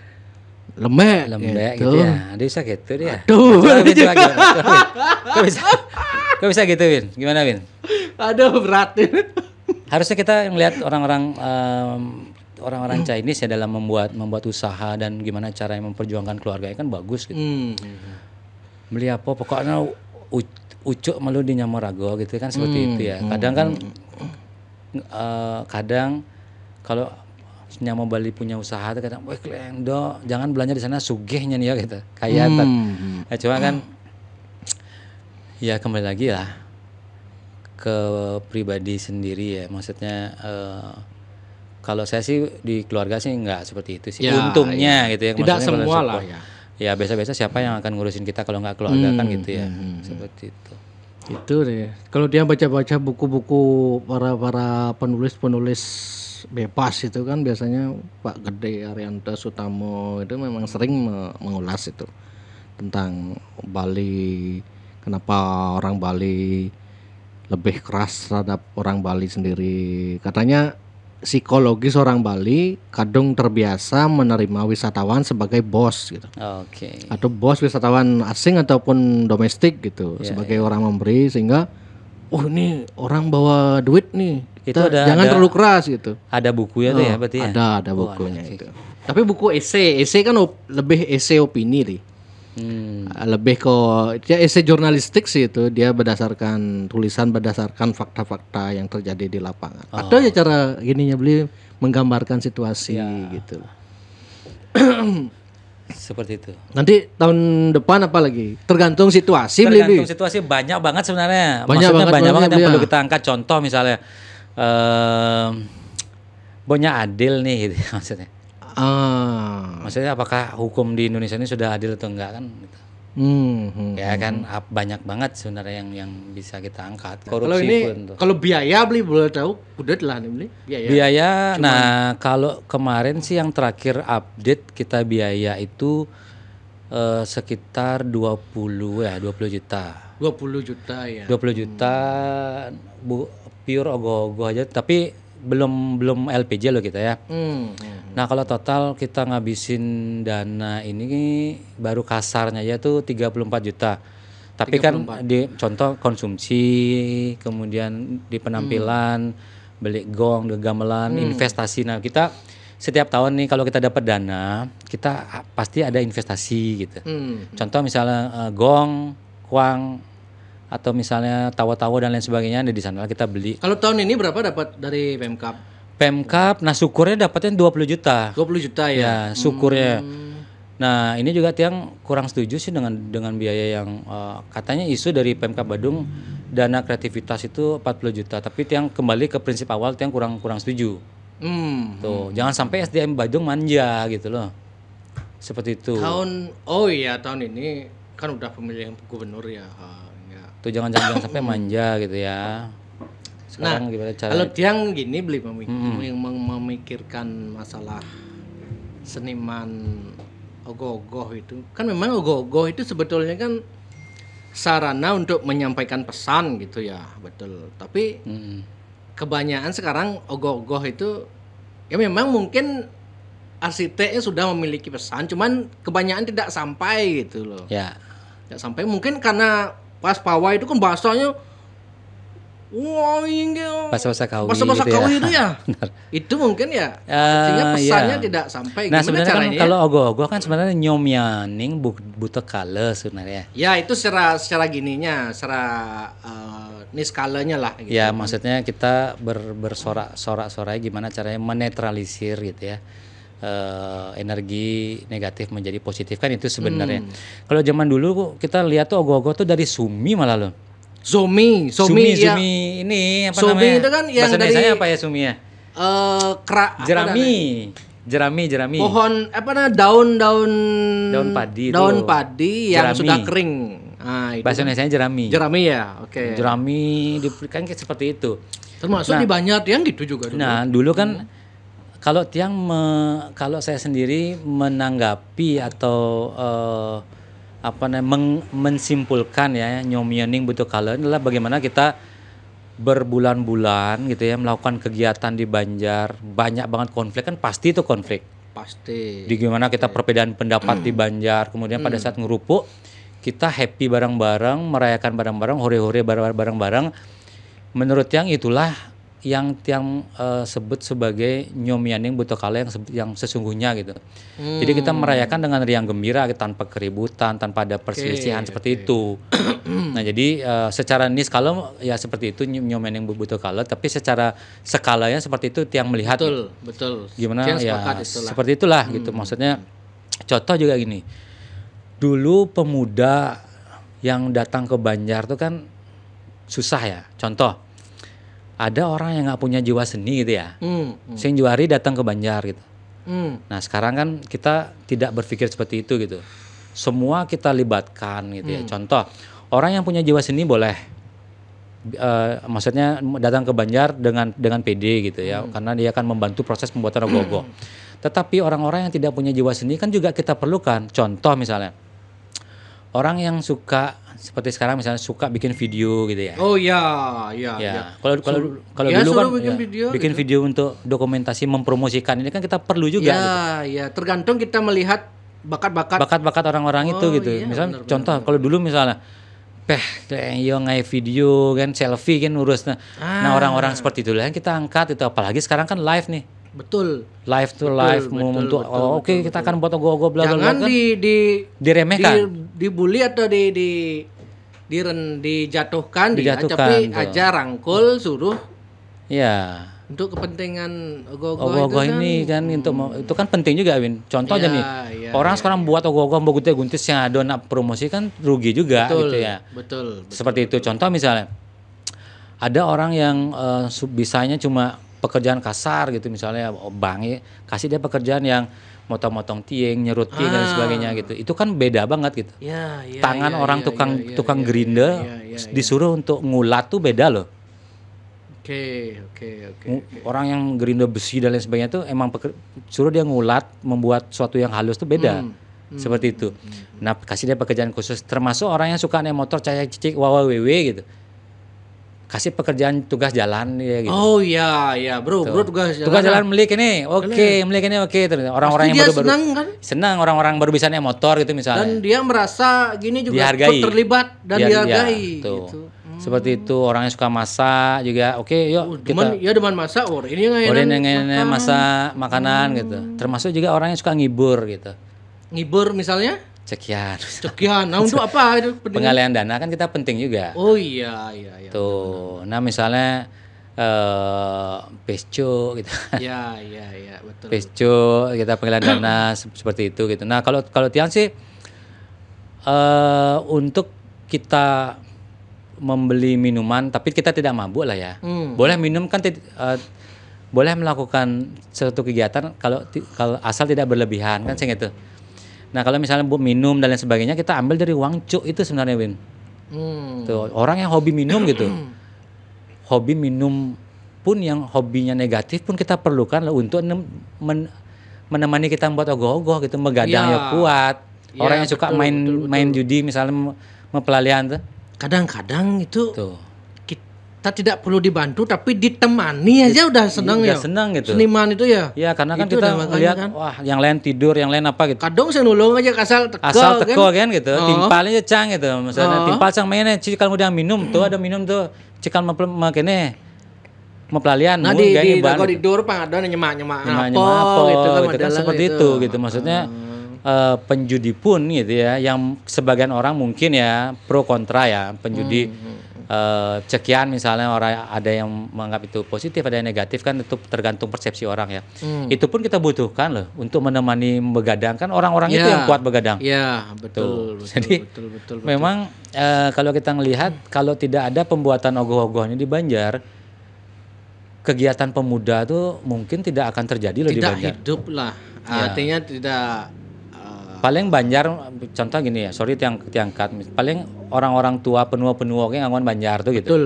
lembek gitu ya. Dia bisa gitu dia. Aduh. Kok bisa gitu, Win? Gimana, Win? Aduh, berat. Harusnya kita ngelihat orang-orang Chinese ya dalam membuat usaha dan gimana cara memperjuangkan keluarganya kan bagus gitu. Beli apa pokoknya ucuk malu di Nyamarago gitu kan seperti itu ya. Kadang kan kadang kalau Nyamo Bali punya usaha tuh kadang, wah klendo, jangan belanja di sana sugihnya nih ya gitu. Kayak ya, cuma kan ya kembali lagi lah ke pribadi sendiri ya. Maksudnya kalau saya sih di keluarga sih nggak seperti itu sih. Ya, untungnya ya. Gitu ya. Tidak semua lah ya. Ya biasa-biasa siapa yang akan ngurusin kita kalau nggak keluarga kan gitu ya. Seperti itu. Itu deh. Kalau dia baca-baca buku-buku para penulis bebas itu kan biasanya Pak Gede Arianto Sutamo itu memang sering mengulas itu tentang Bali, kenapa orang Bali lebih keras terhadap orang Bali sendiri. Katanya psikologis orang Bali kadung terbiasa menerima wisatawan sebagai bos gitu. Atau bos wisatawan asing ataupun domestik gitu, sebagai orang memberi, sehingga ini orang bawa duit nih. Jangan terlalu keras gitu. Ada bukunya tuh ya berarti ya? Ada bukunya itu. Tapi buku esai kan lebih esai opini nih. Lebih ke dia esai jurnalistik sih itu, dia berdasarkan tulisan berdasarkan fakta-fakta yang terjadi di lapangan. Ada ya cara gininya beli menggambarkan situasi gitu. Seperti itu. Nanti tahun depan apa lagi? Tergantung situasi. Tergantung situasi, banyak banget sebenarnya. Maksudnya banyak banget yang perlu kita angkat. Contoh misalnya Bonya adil nih gitu maksudnya. Maksudnya apakah hukum di Indonesia ini sudah adil atau enggak kan? Gitu. Ya kan banyak banget sebenarnya yang bisa kita angkat. Korupsi kalau ini kalau biaya beli boleh tahu udah lah nih beli biaya. Nah kalau kemarin sih yang terakhir update kita biaya itu sekitar 20 juta. 20 juta ya. 20 juta pure ogoh-ogoh aja, tapi belum LPG loh kita ya. Nah kalau total kita ngabisin dana ini baru kasarnya aja tuh 34 juta. Tapi 34. Kan di contoh konsumsi, kemudian di penampilan, beli gong, gamelan, investasi. Nah kita setiap tahun nih kalau kita dapat dana, kita pasti ada investasi gitu. Contoh misalnya gong, kuang, atau misalnya tawa-tawa dan lain sebagainya di sana kita beli. Kalau tahun ini berapa dapat dari Pemkap? Pemkap, nah syukurnya dapatnya 20 juta. 20 juta ya. Ya, syukurnya. Nah, ini juga Tiang kurang setuju sih dengan biaya yang katanya isu dari Pemkap Badung dana kreativitas itu 40 juta, tapi Tiang kembali ke prinsip awal Tiang kurang setuju. Tuh, jangan sampai SDM Badung manja gitu loh. Seperti itu. Tahun ini kan udah pemilihan gubernur ya. Tuh jangan sampai manja gitu ya. Sekarang gimana cara? Kalau Tiang gini beli memikirkan masalah seniman ogoh-ogoh itu, kan memang ogoh-ogoh itu sebetulnya kan sarana untuk menyampaikan pesan gitu ya, betul. Tapi kebanyakan sekarang ogoh-ogoh itu ya memang mungkin arsiteknya sudah memiliki pesan, cuman kebanyakan tidak sampai gitu loh. Ya. Tidak sampai mungkin karena pas pawai itu kan bahasanya bahasa kawi gitu kawi itu ya. Itu mungkin ya artinya pesannya tidak sampai. Nah sebenarnya kan kalau ogoh-ogoh kan sebenarnya nyomyaning buta kale sebenarnya. Ya itu secara gininya, secara niskalanya lah gitu. Ya maksudnya kita bersorak-sorai gimana caranya menetralisir gitu ya. Energi negatif menjadi positif kan itu sebenarnya. Kalau zaman dulu kita lihat tuh ogoh-ogoh tuh dari Sumi malah loh. Sumi ya. Sumi ini apa Sumi namanya? Itu kan yang bahasa Indonesianya apa ya Sumi ya? Jerami. Pohon apa namanya? Daun padi. Daun padi yang jerami. Sudah kering. Nah, itu bahasa Indonesianya jerami. Jerami ya, oke. Jerami diberikan kayak seperti itu. Termasuk di Banjar yang gitu juga dulu. Nah, dulu kan Kalau saya sendiri menanggapi atau mensimpulkan ya Nyomioning Butukale adalah bagaimana kita berbulan-bulan gitu ya melakukan kegiatan di Banjar, banyak banget konflik, kan pasti itu konflik. Pasti. Di gimana kita perbedaan pendapat di Banjar, kemudian pada saat ngerupuk kita happy bareng-bareng, merayakan bareng-bareng, hore-hore bareng-bareng. Menurut yang itulah yang sebut sebagai Nyomioning Butukale yang sesungguhnya gitu. Jadi kita merayakan dengan riang gembira tanpa keributan, tanpa ada perselisihan seperti itu. Nah jadi secara nis kalau ya seperti itu Nyomioning Butukale, tapi secara skalanya seperti itu yang melihat. Betul. Gimana ya seperti itulah gitu. Maksudnya contoh juga gini. Dulu pemuda yang datang ke Banjar tuh kan susah ya. Contoh, ada orang yang nggak punya jiwa seni gitu ya, sing juari datang ke Banjar gitu. Nah sekarang kan kita tidak berpikir seperti itu gitu. Semua kita libatkan gitu ya. Contoh, orang yang punya jiwa seni boleh, maksudnya datang ke Banjar dengan PD gitu ya, karena dia akan membantu proses pembuatan ogoh-ogoh. Tetapi orang-orang yang tidak punya jiwa seni kan juga kita perlukan. Contoh misalnya, orang yang suka seperti sekarang misalnya suka bikin video gitu ya. Oh iya. Kalau ya, dulu kan bikin video untuk dokumentasi mempromosikan ini kan kita perlu juga. Iya. Tergantung kita melihat bakat orang-orang itu gitu. Iya, misalnya contoh kalau dulu misalnya ngai video kan selfie kan urus nah orang-orang seperti itulah yang kita angkat itu, apalagi sekarang kan live nih. Betul. Live to live untuk oke, kita akan buat ogoh-ogoh bla bla bla. Jangan diremehkan. Dibully atau dijatuhkan, tapi aja rangkul suruh. Ya. Untuk kepentingan ogoh-ogoh ini kan itu kan penting juga, Win. Contoh aja nih. Orang sekarang buat ogoh-ogoh guntis yang ada nak promosi kan rugi juga gitu ya. Betul. Seperti itu. Contoh misalnya ada orang yang bisanya cuma pekerjaan kasar gitu misalnya bangi, kasih dia pekerjaan yang motong-motong tieng, nyerut tieng dan sebagainya gitu. Itu kan beda banget gitu. Tangan orang tukang gerinde disuruh untuk ngulat tuh beda loh. Oke. Orang yang gerinde besi dan lain sebagainya tuh emang suruh dia ngulat, membuat sesuatu yang halus tuh beda. Seperti itu. Nah, kasih dia pekerjaan khusus, termasuk orang yang suka naik motor cicik wawa wewe gitu. Kasih pekerjaan tugas jalan ya gitu. Oh iya bro tugas jalan melik ini oke. Orang-orang yang baru senang orang-orang baru bisa naik motor gitu misalnya. Dan dia merasa gini juga terlibat dan dihargai gitu. Seperti itu. Orang yang suka masak juga oke, yuk demen masak ini yang masak makanan gitu. Termasuk juga orang yang suka ngibur gitu. Ngibur misalnya cekian. Nah untuk apa itu? Pengalihan dana kan kita penting juga. Oh iya. Tuh. Nah misalnya pesco gitu. Iya betul. Pesco kita pengalihan dana seperti itu gitu. Nah kalau Tian sih untuk kita membeli minuman tapi kita tidak mabuk lah ya. Boleh minum kan boleh melakukan suatu kegiatan kalau asal tidak berlebihan kan sih gitu. Nah kalau misalnya minum dan lain sebagainya kita ambil dari uang cuk itu sebenarnya, Win. Tuh, orang yang hobi minum gitu, hobi minum pun yang hobinya negatif pun kita perlukan loh untuk menemani kita membuat ogoh-ogoh gitu, begadang ya kuat. Orang yang suka main judi misalnya mempelalian tuh. Kadang-kadang itu kita tidak perlu dibantu tapi ditemani aja udah senang ya. Senang gitu. Seniman itu ya. Iya, karena kan kita lihat wah yang lain tidur, yang lain apa gitu. Kadang saya nulung aja asal teko kan gitu. Timpalnya cang gitu. Misalnya timpal cang mainnya cikal mudah minum tuh ada minum tuh cikal makene mempelalian nah di tidur pangadon nyemak apa gitu kan seperti itu gitu. Maksudnya penjudi pun gitu ya, yang sebagian orang mungkin ya pro kontra ya penjudi cekian misalnya, orang ada yang menganggap itu positif, ada yang negatif kan, itu tergantung persepsi orang ya. Itu pun kita butuhkan loh untuk menemani begadang kan, orang-orang itu yang kuat begadang. Iya betul. Jadi betul. Memang kalau kita melihat kalau tidak ada pembuatan ogoh-ogoh ini di Banjar, kegiatan pemuda tuh mungkin tidak akan terjadi loh di Banjar. Tidak hidup lah. Artinya tidak. Paling Banjar contoh gini ya, sorry tiangkat. Paling orang-orang tua penua-penua yang nganggon Banjar tuh gitu. Betul.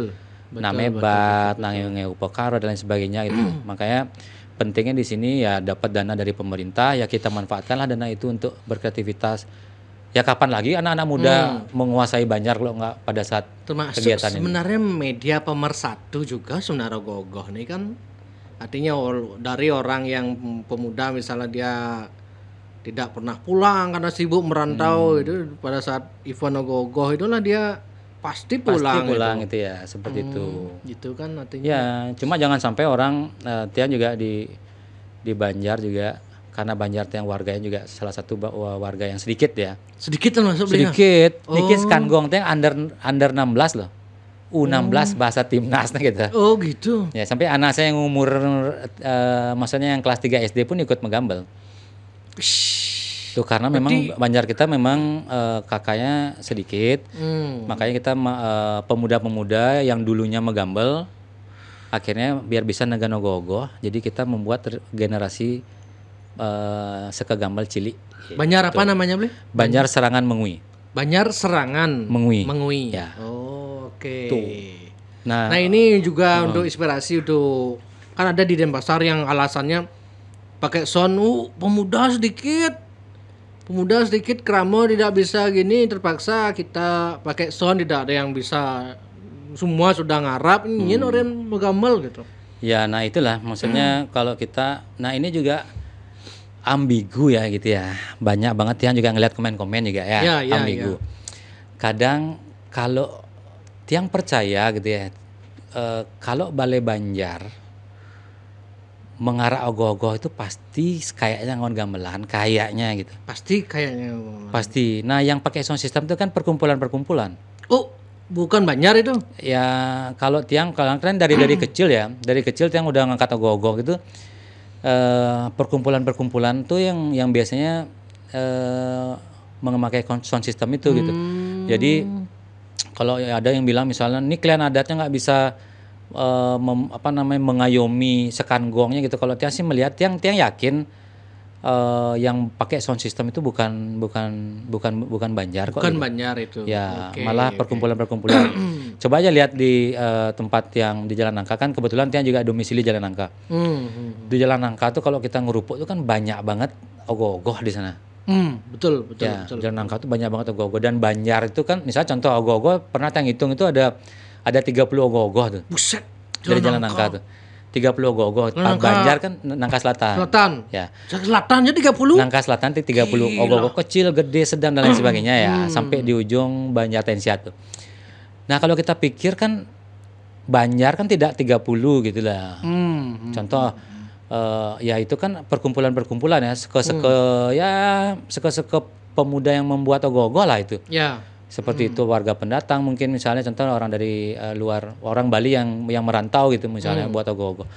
Namebat, nangeu upakaro dan lain sebagainya gitu. Makanya pentingnya di sini ya dapat dana dari pemerintah, ya kita manfaatkanlah dana itu untuk berkreativitas. Ya kapan lagi anak-anak muda menguasai Banjar kalau nggak pada saat termasuk kegiatan sebenarnya ini. media pemersatu juga sebenarnya Ogoh-ogoh nih kan, artinya dari orang yang pemuda misalnya dia tidak pernah pulang karena sibuk merantau itu, pada saat event Ogoh-ogoh itulah dia pasti pulang itu ya, seperti itu. Gitu kan artinya. Ya, cuma jangan sampai orang Tian juga di Banjar juga, karena Banjar yang warganya juga salah satu warga yang sedikit ya. Sedikit termasuk sedikit. Dikit Skangong yang under 16 loh. U16 bahasa timnasnya gitu. Oh gitu. Ya, sampai anak saya yang umur maksudnya yang kelas 3 SD pun ikut menggambel. Tuh karena memang Banjar kita memang kakaknya sedikit. Makanya kita pemuda-pemuda yang dulunya menggambel akhirnya biar bisa negano ogoh-ogoh. Jadi kita membuat generasi sekegambal cilik. Banjar apa namanya, Ble? Banjar Serangan Mengui. Banjar Serangan Mengui. Ya. Oh, oke. Nah, ini juga untuk inspirasi untuk kan ada di Denpasar yang alasannya pakai sound pemuda sedikit kramo tidak bisa gini, terpaksa kita pakai sound, tidak ada yang bisa, semua sudah ngarap ingin orang menggambel gitu. Ya, nah itulah maksudnya kalau kita, nah ini juga ambigu ya gitu ya. Banyak banget Tiang juga ngeliat komen-komen juga ya, ambigu. Kadang kalau Tiang percaya gitu ya, kalau Balai Banjar mengarah ogoh-ogoh itu pasti kayaknya ngon gamelan, kayaknya gitu. Pasti. Nah, yang pakai sound system itu kan perkumpulan-perkumpulan. Oh, bukan Banjar itu? Ya, kalau Tiang kan dari kecil ya, dari kecil Tiang udah ngangkat ogoh-ogoh gitu. Perkumpulan-perkumpulan tuh yang biasanya memakai sound system itu gitu. Jadi kalau ada yang bilang misalnya ini klien adatnya nggak bisa mengayomi sekangongnya gitu. Kalau Tiang sih melihat Tiang yakin yang pakai sound system itu bukan Banjar kok. Bukan gitu. Banjar itu. Ya, malah perkumpulan-perkumpulan. Coba aja lihat di tempat yang di Jalan Nangka, kan kebetulan Tiang juga domisili Jalan Nangka. Di Jalan Nangka tuh kalau kita ngerupuk tuh kan banyak banget ogoh-ogoh di sana. Betul. Jalan Nangka tuh banyak banget ogoh-ogoh, dan Banjar itu kan misalnya contoh ogoh-ogoh pernah Tiang hitung itu ada 30 ogoh-ogoh tuh. Buset. Dari Jalan Nangka tuh. 30 ogoh-ogoh. Banjar kan Nangka Selatan. Ya. Selatannya 30. Nangka Selatan itu 30 ogoh-ogoh, kecil, gede, sedang dan lain sebagainya ya, sampai di ujung Banjar Tensiat tuh. Nah, kalau kita pikir kan Banjar kan tidak 30 gitu lah. Contoh ya itu kan perkumpulan-perkumpulan ya, seke pemuda yang membuat ogoh-ogoh lah itu. Ya. Seperti itu, warga pendatang mungkin misalnya contoh orang dari luar, orang Bali yang merantau gitu misalnya buat ogoh-ogoh.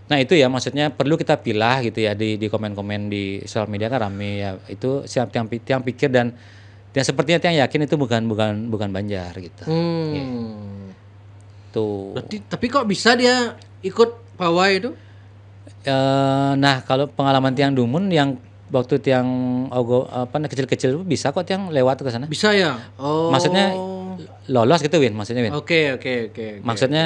Nah itu ya maksudnya perlu kita pilah gitu ya, di komen-komen di sosial media kan rame ya, itu siap Tiang pikir dan sepertinya Tiang yakin itu bukan Banjar gitu. Tuh. Berarti, tapi kok bisa dia ikut pawai itu? Nah kalau pengalaman Tiang Dumun yang waktu Tiang kecil-kecil bisa kok Tiang lewat ke sana. Bisa ya? Oh. Maksudnya lolos gitu Win, maksudnya Win. Oke. Maksudnya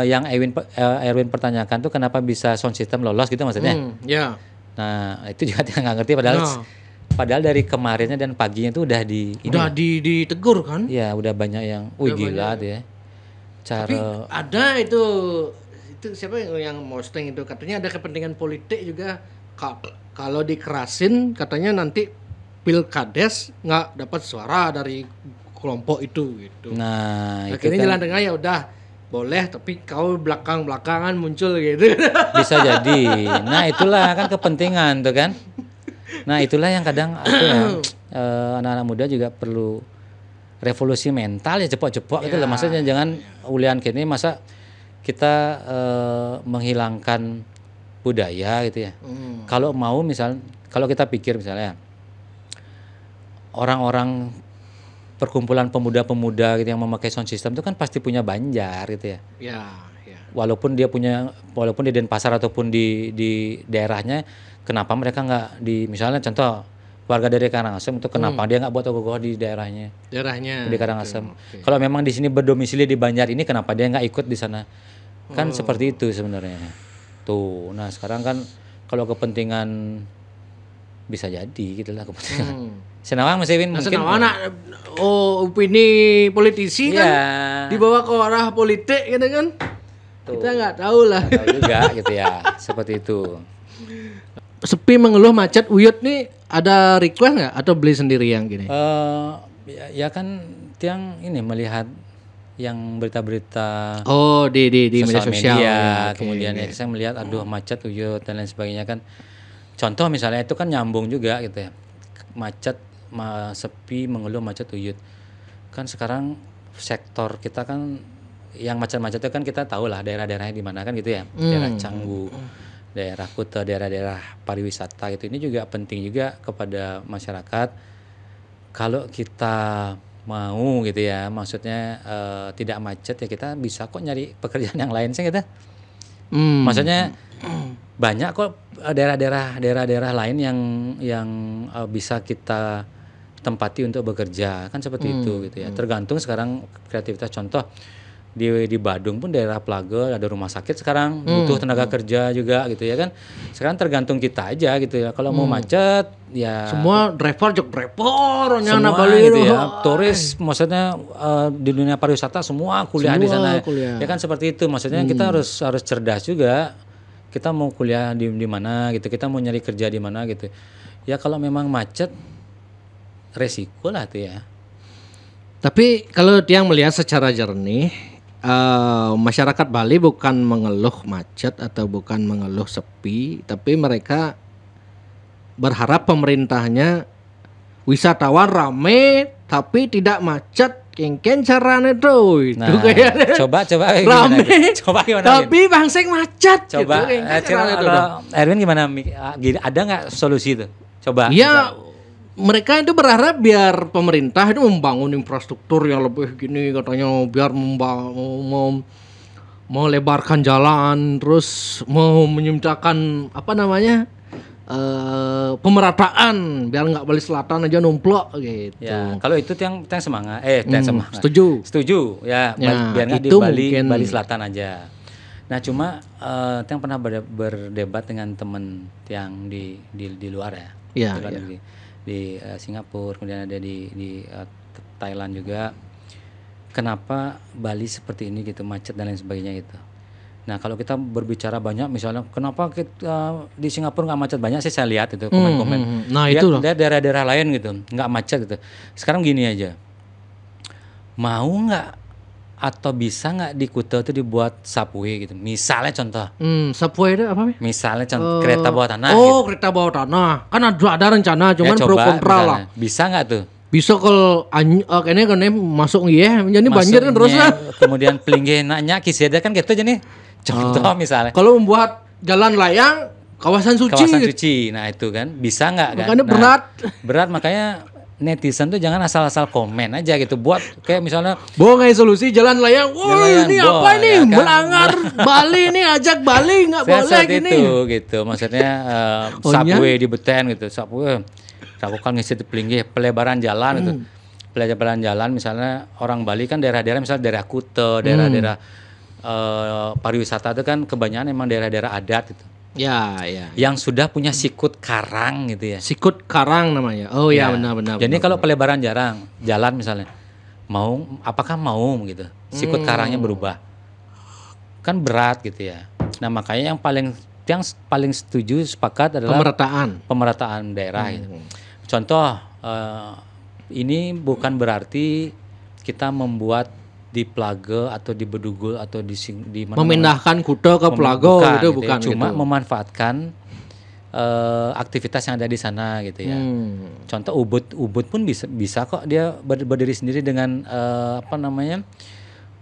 yang Erwin pertanyakan tuh kenapa bisa sound system lolos gitu maksudnya. Ya. Nah, itu juga Tiang nggak ngerti padahal dari kemarinnya dan paginya tuh udah ditegur kan? Iya, udah banyak yang gila tuh ya. Tapi ada itu siapa yang posting itu, katanya ada kepentingan politik juga. Kalau dikerasin katanya nanti pilkades nggak dapat suara dari kelompok itu gitu. Nah, akhirnya Jalan Tengah ya udah boleh, tapi kau belakangan muncul gitu. Bisa jadi. Nah, itulah kan kepentingan tuh kan. Nah, itulah yang kadang anak-anak muda juga perlu revolusi mental ya, cepok-cepok gitu lah. Maksudnya jangan ulian kini masa kita menghilangkan budaya gitu ya. Kalau mau kalau kita pikir misalnya orang-orang perkumpulan pemuda-pemuda gitu yang memakai sound system itu kan pasti punya Banjar gitu ya. Ya. Walaupun di Denpasar ataupun di daerahnya, kenapa mereka nggak misalnya contoh warga dari Karangasem itu kenapa dia nggak buat ogoh-ogoh di daerahnya di Karangasem. Kalau memang di sini berdomisili di Banjar ini, kenapa dia nggak ikut di sana? Kan seperti itu sebenarnya. Tuh. Nah, sekarang kan kalau kepentingan bisa jadi gitu lah kepentingan. Senawang Mas Ewin mungkin. Senawang opini politisi kan dibawa ke arah politik gitu kan. Tuh. Kita nggak tahu lah. Nggak tahu juga gitu ya. Seperti itu. Sepi mengeluh macet Uyut nih ada request nggak atau beli sendiri yang gini? Ya kan tiang ini melihat yang berita-berita di media sosial ya, kemudian okay. Saya melihat aduh macet Uyut dan lain sebagainya kan. Contoh misalnya itu kan nyambung juga gitu ya. Macet sepi mengeluh macet Uyut. Kan sekarang sektor kita kan yang macet-macet itu kan kita tahu lah daerah-daerahnya di mana kan gitu ya. Daerah Canggu, daerah Kuta, daerah-daerah pariwisata gitu. Ini juga penting juga kepada masyarakat kalau kita mau gitu ya, maksudnya tidak macet ya kita bisa kok nyari pekerjaan yang lain sih kita. Maksudnya banyak kok daerah-daerah lain yang bisa kita tempati untuk bekerja kan seperti itu gitu ya. Tergantung sekarang kreativitas. Contoh di Badung pun daerah Plaga ada rumah sakit sekarang butuh tenaga kerja juga gitu ya kan. Sekarang tergantung kita aja gitu ya. Kalau mau macet ya semua driver semua Bali gitu ya. Turis maksudnya di dunia pariwisata semua kuliah di sana. Ya kan seperti itu. Maksudnya kita harus cerdas juga. Kita mau kuliah di mana gitu. Kita mau nyari kerja di mana gitu. Ya kalau memang macet resiko lah tuh ya. Tapi kalau dia melihat secara jernih masyarakat Bali bukan mengeluh macet atau bukan mengeluh sepi, tapi mereka berharap pemerintahnya wisatawan rame tapi tidak macet. Kengken caranya tuh itu kayaknya. Coba rame, gimana? Tapi bangseng macet. Coba gitu, Erwin gimana? Ada nggak solusi itu? Coba. Ya. Mereka itu berharap biar pemerintah itu membangun infrastruktur yang lebih gini katanya, biar mau lebarkan jalan, terus mau menyemcakan pemerataan biar nggak Bali Selatan aja numplok gitu. Ya, kalau itu tiang semangat. Semangat. Setuju. Ya, biar nggak di Bali Selatan aja. Nah, cuma tiang pernah berdebat dengan teman tiang di luar ya. Iya. Di Singapura, kemudian ada di Thailand juga. Kenapa Bali seperti ini gitu, macet dan lain sebagainya gitu. Nah, kalau kita berbicara banyak misalnya kenapa kita di Singapura nggak macet banyak sih saya lihat itu komen-komen. Nah, itu loh. Daerah-daerah lain gitu nggak macet gitu. Sekarang gini aja. Mau nggak atau bisa nggak di Kuta itu dibuat subway gitu. Misalnya contoh. Subway itu apa? Misalnya contoh kereta bawah tanah. Oh, gitu. Kereta bawah tanah. Kan ada rencana, cuman pro kontra lah. Bisa nggak tuh? Bisa kalau kayaknya masuk jadi banjir kan terus lah. Kemudian pelinggih nanya kiseda kan gitu aja nih. Contoh misalnya. Kalau membuat jalan layang kawasan suci. Nah, itu kan bisa nggak kan? Makanya berat makanya netizen tuh jangan asal-asal komen aja gitu. Buat kayak misalnya nggak solusi jalan layang. Ini apa ini? Ya kan? Melanggar Bali ini, ajak Bali nggak boleh gini. Gitu. Maksudnya subway di Beten gitu. Subway lakukan ngisi pelinggih pelebaran jalan gitu. Pelebaran jalan misalnya orang Bali kan daerah-daerah misalnya daerah Kuta, daerah-daerah pariwisata itu kan kebanyakan emang daerah-daerah adat gitu. Ya. Yang sudah punya sikut karang gitu ya. Sikut karang namanya. Oh ya, benar. Jadi kalau pelebaran jalan misalnya, apakah mau gitu? Sikut karangnya berubah. Kan berat gitu ya. Nah, makanya yang paling setuju sepakat adalah pemerataan daerah gitu. Contoh ini bukan berarti kita membuat di Plaga atau di Bedugul atau di mana memindahkan Kuta ke Plaga gitu bukan cuma gitu. Memanfaatkan aktivitas yang ada di sana gitu ya. Contoh Ubud pun bisa kok dia berdiri sendiri dengan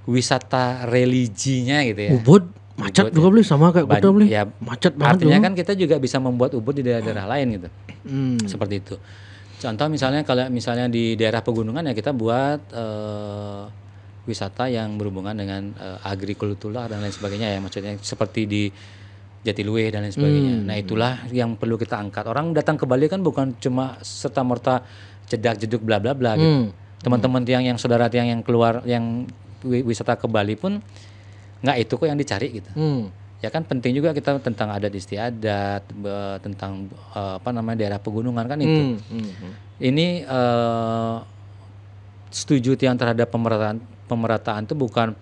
wisata religinya gitu ya. Ubud macet juga beli sama kayak Kuta beli. Ya, macet banget. Artinya kan kita juga bisa membuat Ubud di daerah-daerah lain gitu. Seperti itu. Contoh misalnya kalau misalnya di daerah pegunungan ya kita buat wisata yang berhubungan dengan agrikultura dan lain sebagainya ya, maksudnya seperti di Jatiluwe dan lain sebagainya. Nah, itulah yang perlu kita angkat. Orang datang ke Bali kan bukan cuma serta-merta jedak-jeduk bla bla bla gitu. Teman-teman yang saudara yang keluar yang wisata ke Bali pun nggak itu kok yang dicari gitu. Ya kan penting juga kita tentang adat istiadat, tentang daerah pegunungan kan itu. Ini setuju Tiang terhadap pemerataan itu bukan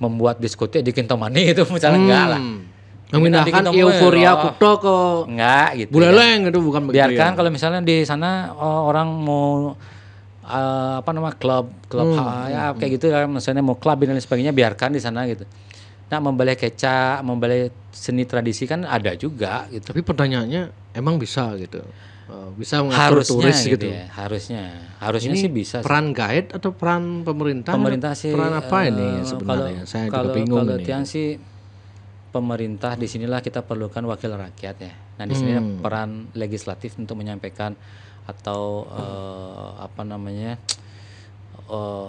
membuat diskotik di Kintomani itu misalnya enggak lah. Memindahkan euforia Kuto ke enggak gitu. Buleleng itu bukan begitu. Biarkan kalau misalnya di sana orang mau klub ya kayak gitu ya, misalnya mau klub dan lain sebagainya, biarkan di sana gitu. Nah, membalai kecak, membalai seni tradisi kan ada juga gitu. Tapi pertanyaannya emang bisa gitu. Bisa mengatur turis gitu. Ya, harusnya ini sih bisa. Peran guide atau peran pemerintah? Pemerintah sih. Peran apa ini sebenarnya? Saya juga bingung kalau ini. Tiang sih pemerintah, di sinilah kita perlukan wakil rakyat ya. Nah, di sini peran legislatif untuk menyampaikan atau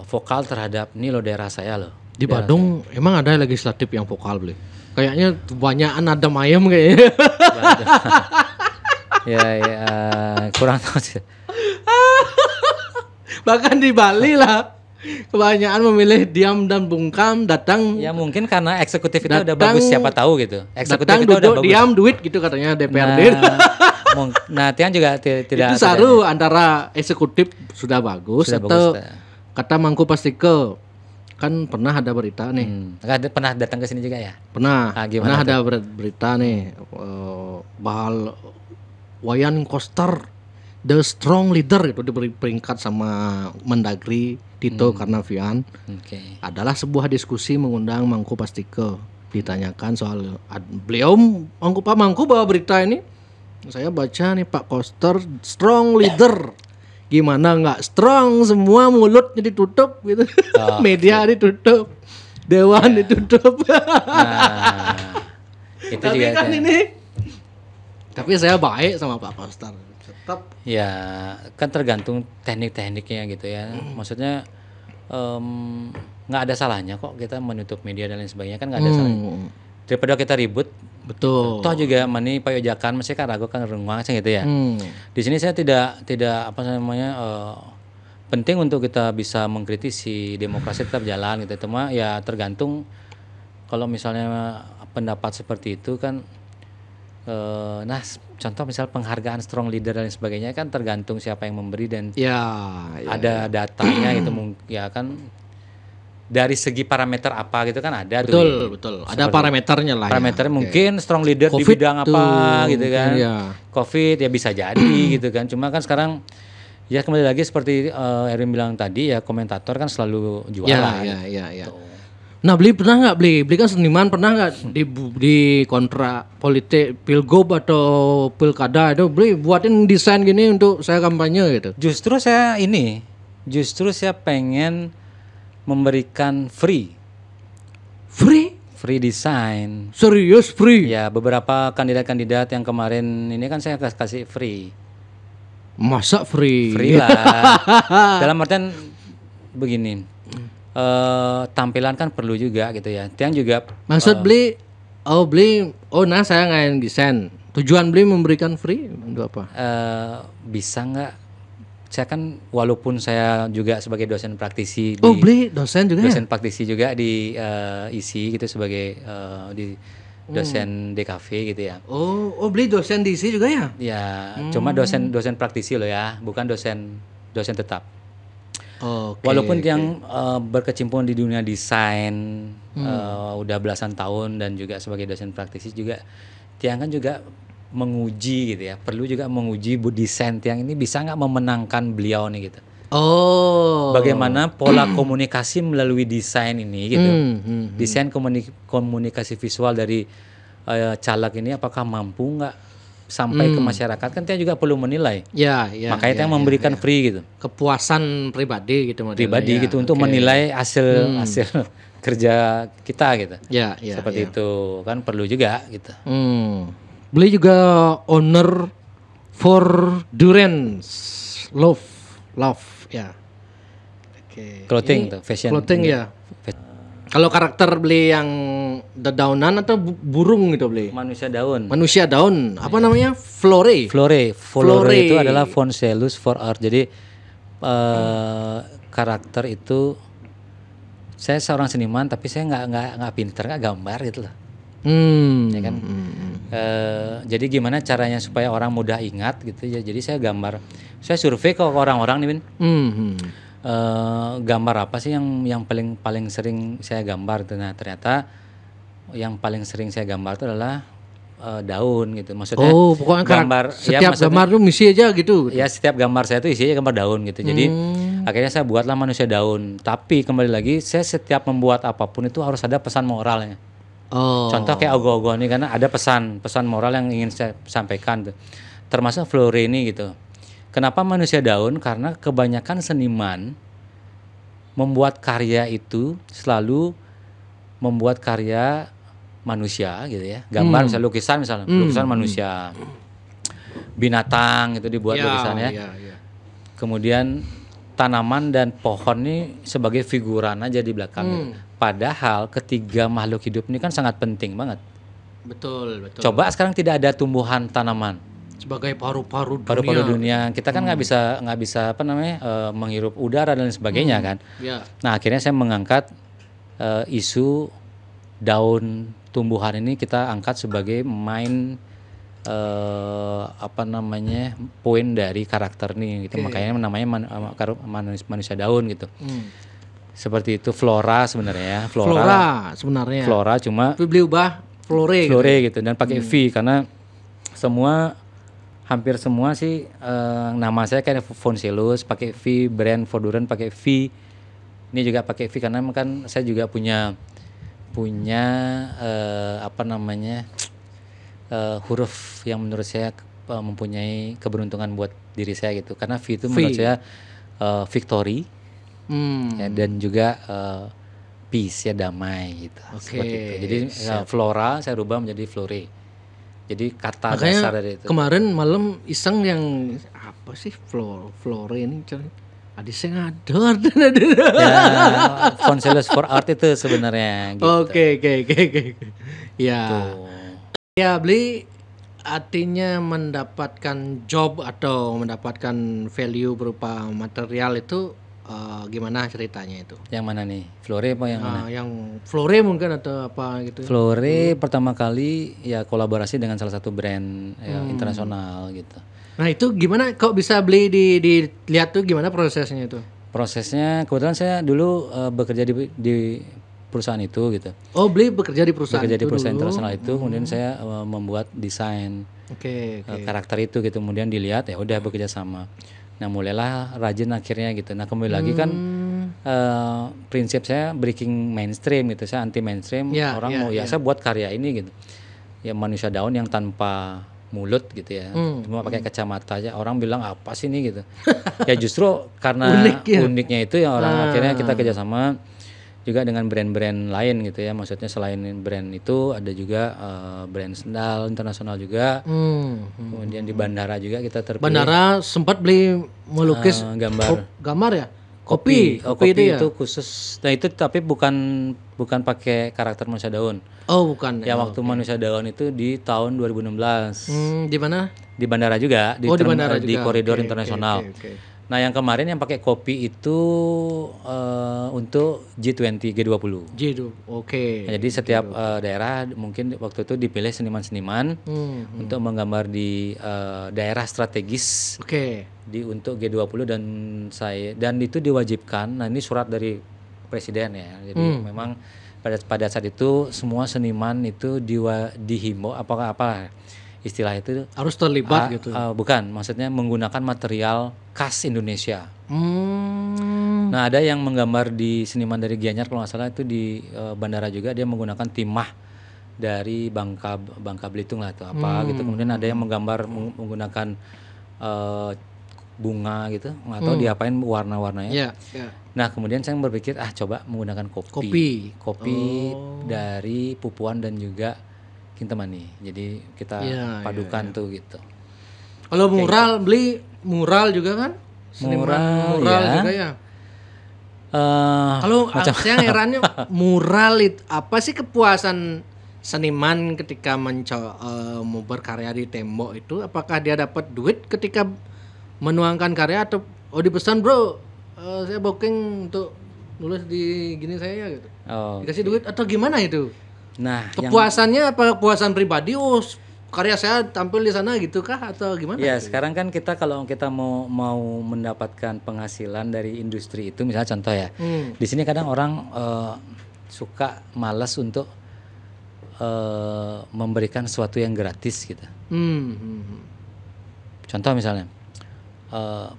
vokal terhadap ini loh daerah saya loh. Di Badung emang ada legislatif yang vokal beli? Kayaknya kebanyakan adem ayam kayaknya. ya kurang tahu sih. Bahkan di Bali lah kebanyakan memilih diam dan bungkam, datang. Ya mungkin karena eksekutif itu udah bagus, siapa tahu gitu. Eksekutif datang, itu duduk, udah bagus. Diam, duit gitu katanya DPRD. Nah, Tiang juga tidak. Itu saru antara eksekutif sudah bagus atau kata Mangku Pastike. Kan pernah ada berita nih. Pernah datang ke sini juga ya? Pernah. Pernah ada berita nih. Bahal Wayan Koster the strong leader itu diberi peringkat sama Mendagri Tito Karnavian. Adalah sebuah diskusi mengundang Mangku Pastike. Ditanyakan soal beliau Pak Mangku bawa berita ini. Saya baca nih Pak Koster strong leader. Gimana nggak strong, semua mulutnya ditutup gitu. Media ditutup, dewan ditutup. Nah, itu tapi juga kan ini. Tapi saya baik sama Pak Koster. Tetap. Ya kan tergantung teknik-tekniknya gitu ya. Maksudnya nggak ada salahnya kok kita menutup media dan lain sebagainya, kan nggak ada salahnya. Daripada kita ribut. Betul. Toh juga mani payojakan masih kan ragu kan renguang gitu ya. Di sini saya tidak penting untuk kita bisa mengkritisi, demokrasi tetap jalan gitu. Cuma ya tergantung kalau misalnya pendapat seperti itu kan contoh misal penghargaan strong leader dan sebagainya kan tergantung siapa yang memberi dan ada datanya gitu ya kan. Dari segi parameter apa gitu kan ada betul. Ada parameternya lah. Parameternya mungkin strong leader COVID di bidang apa gitu kan. COVID ya bisa jadi gitu kan. Cuma kan sekarang ya kembali lagi seperti Erwin bilang tadi ya, komentator kan selalu jualan. Iya. Nah, pernah nggak beli kan seniman, pernah nggak di kontra politik pilgub atau pilkada itu buatin desain gini untuk saya kampanye gitu? Justru saya pengen memberikan free design. Serius free? Ya, beberapa kandidat yang kemarin ini kan saya kasih free. Masa free? Free lah. Dalam artian begini, tampilan kan perlu juga gitu ya. Tiang juga. Maksud saya nggak desain. Tujuan beli memberikan free untuk apa? Bisa nggak? Saya kan walaupun saya juga sebagai dosen praktisi dosen praktisi juga di ISI gitu sebagai di dosen DKV gitu ya. Beli dosen di ISI juga ya? Ya, cuma dosen praktisi loh ya, bukan dosen tetap. Walaupun yang berkecimpung di dunia desain udah belasan tahun dan juga sebagai dosen praktisi juga, Tiang kan juga menguji gitu ya, perlu juga menguji desain Tiang ini bisa nggak memenangkan beliau nih gitu. Bagaimana pola komunikasi melalui desain ini gitu. Desain komunikasi visual dari caleg ini apakah mampu nggak sampai ke masyarakat, kan Tiang juga perlu menilai. Makanya Tiang memberikan free gitu. Kepuasan pribadi gitu. Pribadi gitu untuk menilai hasil kerja kita gitu. Seperti itu kan perlu juga gitu. Beli juga owner for Durance love ya. Clothing tuh, fashion. Clothing ya. Kalau karakter beli yang dedaunan atau burung gitu beli? Manusia daun. Apa namanya? Flore itu adalah Foncelus for art. Jadi karakter itu, saya seorang seniman tapi saya nggak pinter, nggak gambar gitu loh. Ya kan. Jadi gimana caranya supaya orang mudah ingat gitu ya. Jadi saya survei ke orang-orang nih Bin. Gambar apa sih yang paling sering saya gambar tuh. Nah ternyata yang paling sering saya gambar itu adalah daun gitu. Maksudnya pokoknya gambar setiap gambar tuh misi aja gitu. Ya setiap gambar saya tuh isinya gambar daun gitu. Jadi akhirnya saya buatlah manusia daun. Tapi kembali lagi saya setiap membuat apapun itu harus ada pesan moralnya. Contoh kayak ogoh-ogoh ini karena ada pesan moral yang ingin saya sampaikan tuh. Termasuk Flore ini gitu. Kenapa manusia daun? Karena kebanyakan seniman membuat karya itu selalu membuat karya manusia gitu ya. Gambar misalnya lukisan manusia. Binatang itu dibuat lukisannya. Kemudian tanaman dan pohon ini sebagai figuran aja di belakang gitu. Padahal ketiga makhluk hidup ini kan sangat penting banget. Betul. Coba sekarang tidak ada tumbuhan tanaman sebagai paru-paru dunia. Kita kan nggak bisa menghirup udara dan sebagainya kan. Nah akhirnya saya mengangkat isu daun tumbuhan ini kita angkat sebagai poin dari karakter nih gitu. Makanya namanya manusia daun gitu. Seperti itu Flora sebenarnya. Flora cuma beli ubah Flore gitu dan pakai V karena hampir semua sih nama saya kayak Fonsilus pakai V, brand Forduren pakai V. Ini juga pakai V karena kan saya juga punya huruf yang menurut saya mempunyai keberuntungan buat diri saya gitu. Karena V itu menurut saya victory. Ya, dan juga peace ya damai gitu. Seperti itu. Jadi Flora saya rubah menjadi Flore. Jadi kata makanya dasar dari itu. Kemarin malam iseng yang apa sih Flore ini Adi saya ngador. Ya, Fonsilus for Art itu sebenarnya gitu. Oke. Ya. Tuh. Ya beli artinya mendapatkan job atau mendapatkan value berupa material itu gimana ceritanya itu? Yang mana nih? Flore apa yang mana? Yang Flore mungkin atau apa gitu? Flore pertama kali ya kolaborasi dengan salah satu brand internasional gitu. Nah itu gimana? Kok bisa beli dilihat tuh gimana prosesnya itu? Prosesnya kebetulan saya dulu bekerja di perusahaan itu gitu. Oh beli bekerja di perusahaan internasional itu, kemudian saya membuat desain karakter itu gitu, kemudian dilihat ya udah bekerja sama. Nah mulailah rajin akhirnya gitu. Nah kembali lagi kan prinsip saya breaking mainstream gitu. Saya anti mainstream. Saya buat karya ini gitu. Ya manusia daun yang tanpa mulut gitu ya. Cuma pakai kacamata aja. Orang bilang apa sih ini gitu. Ya justru karena uniknya itu ya orang akhirnya kita kerjasama juga dengan brand-brand lain gitu ya. Maksudnya selain brand itu ada juga brand sendal internasional juga. Kemudian di bandara juga kita terpilih. Bandara sempat beli melukis gambar ya? Kopi itu khusus. Nah itu tapi bukan pakai karakter manusia daun. Oh bukan. Ya waktu manusia daun itu di tahun 2016. Di mana? Di bandara juga. Di bandara juga. Di koridor internasional. Nah yang kemarin yang pakai kopi itu untuk G20, G20. Jadi setiap daerah mungkin waktu itu dipilih seniman-seniman untuk menggambar di daerah strategis untuk G20 dan itu diwajibkan. Nah ini surat dari presiden ya. Jadi memang pada saat itu semua seniman itu dihimbau apa istilah itu harus terlibat gitu. Bukan, maksudnya menggunakan material khas Indonesia. Nah ada yang menggambar di seniman dari Gianyar kalau nggak salah itu di bandara juga dia menggunakan timah dari Bangka Belitung lah atau apa gitu. Kemudian ada yang menggambar menggunakan bunga gitu, nggak tahu diapain warna-warnanya. Nah kemudian saya berpikir coba menggunakan kopi dari Pupuan dan juga Kintamani. Jadi kita padukan tuh gitu. Kalau mural beli mural juga kan? Mural juga ya. Kalau saya herannya mural itu apa sih kepuasan seniman ketika mau berkarya di tembok itu? Apakah dia dapat duit ketika menuangkan karya atau dipesan bro saya booking untuk nulis di gini saya gitu. Dikasih duit atau gimana itu? Nah, kepuasannya apa kepuasan pribadi? Oh, karya saya tampil di sana gitu kah atau gimana? Ya, sekarang kan kita kalau kita mau mendapatkan penghasilan dari industri itu, misalnya contoh ya. Di sini kadang orang suka malas untuk memberikan sesuatu yang gratis gitu. Contoh misalnya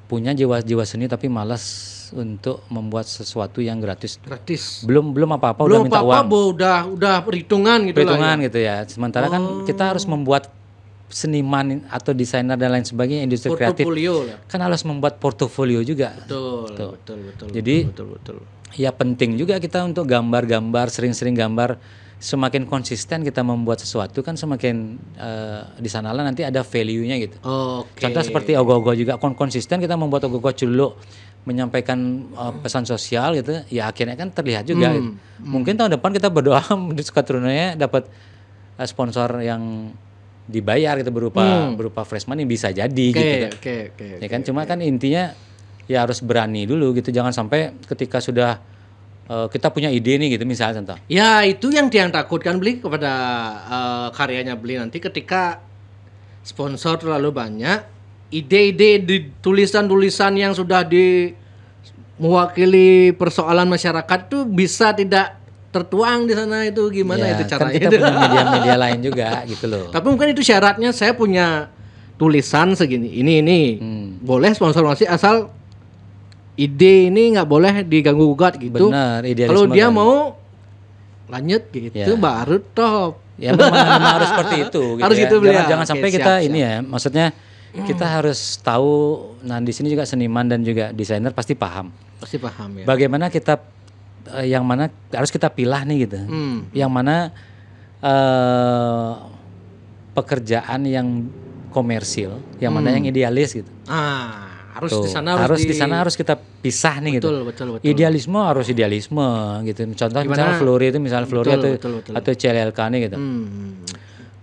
punya jiwa seni tapi malas untuk membuat sesuatu yang gratis. Belum apa-apa udah minta uang. Udah perhitungan gitu lah. Gitu ya. Sementara kan kita harus membuat seniman atau desainer dan lain sebagainya, industri kreatif kan harus membuat portofolio juga. Betul. Jadi ya penting juga kita untuk gambar-gambar, sering-sering gambar. Semakin konsisten kita membuat sesuatu kan semakin di sanalah nanti ada value-nya gitu. Contoh seperti Ogoh-Ogoh juga konsisten kita membuat Ogoh-Ogoh Culuk menyampaikan pesan sosial gitu, ya akhirnya kan terlihat juga. Gitu. Mungkin tahun depan kita berdoa di Sukatrunanya dapat sponsor yang dibayar gitu berupa fresh money bisa jadi gitu kan. Ya kan cuma kan intinya ya harus berani dulu gitu, jangan sampai ketika sudah kita punya ide nih gitu misalnya contoh. Ya itu yang takutkan beli kepada karyanya beli nanti ketika sponsor terlalu banyak, ide-ide di tulisan-tulisan yang sudah mewakili persoalan masyarakat tuh bisa tidak tertuang di sana, itu gimana itu caranya? Kan kita punya media-media lain juga gitu loh. Tapi mungkin itu syaratnya saya punya tulisan segini, ini boleh sponsor masih asal ide ini nggak boleh diganggu gugat gitu. Benar, kalau dia kan mau lanjut gitu baru top. Ya memang harus seperti itu. Gitu harus gitu ya. Jangan sampai kita ini ya, maksudnya kita harus tahu. Nah di sini juga seniman dan juga desainer pasti paham ya. Bagaimana kita yang mana harus kita pilah nih gitu. Yang mana pekerjaan yang komersil, yang mana yang idealis gitu. Harus di sana harus kita pisah nih betul, gitu. Betul. Idealisme harus idealisme gitu. Contoh misalnya Flori itu atau CLLK nih gitu.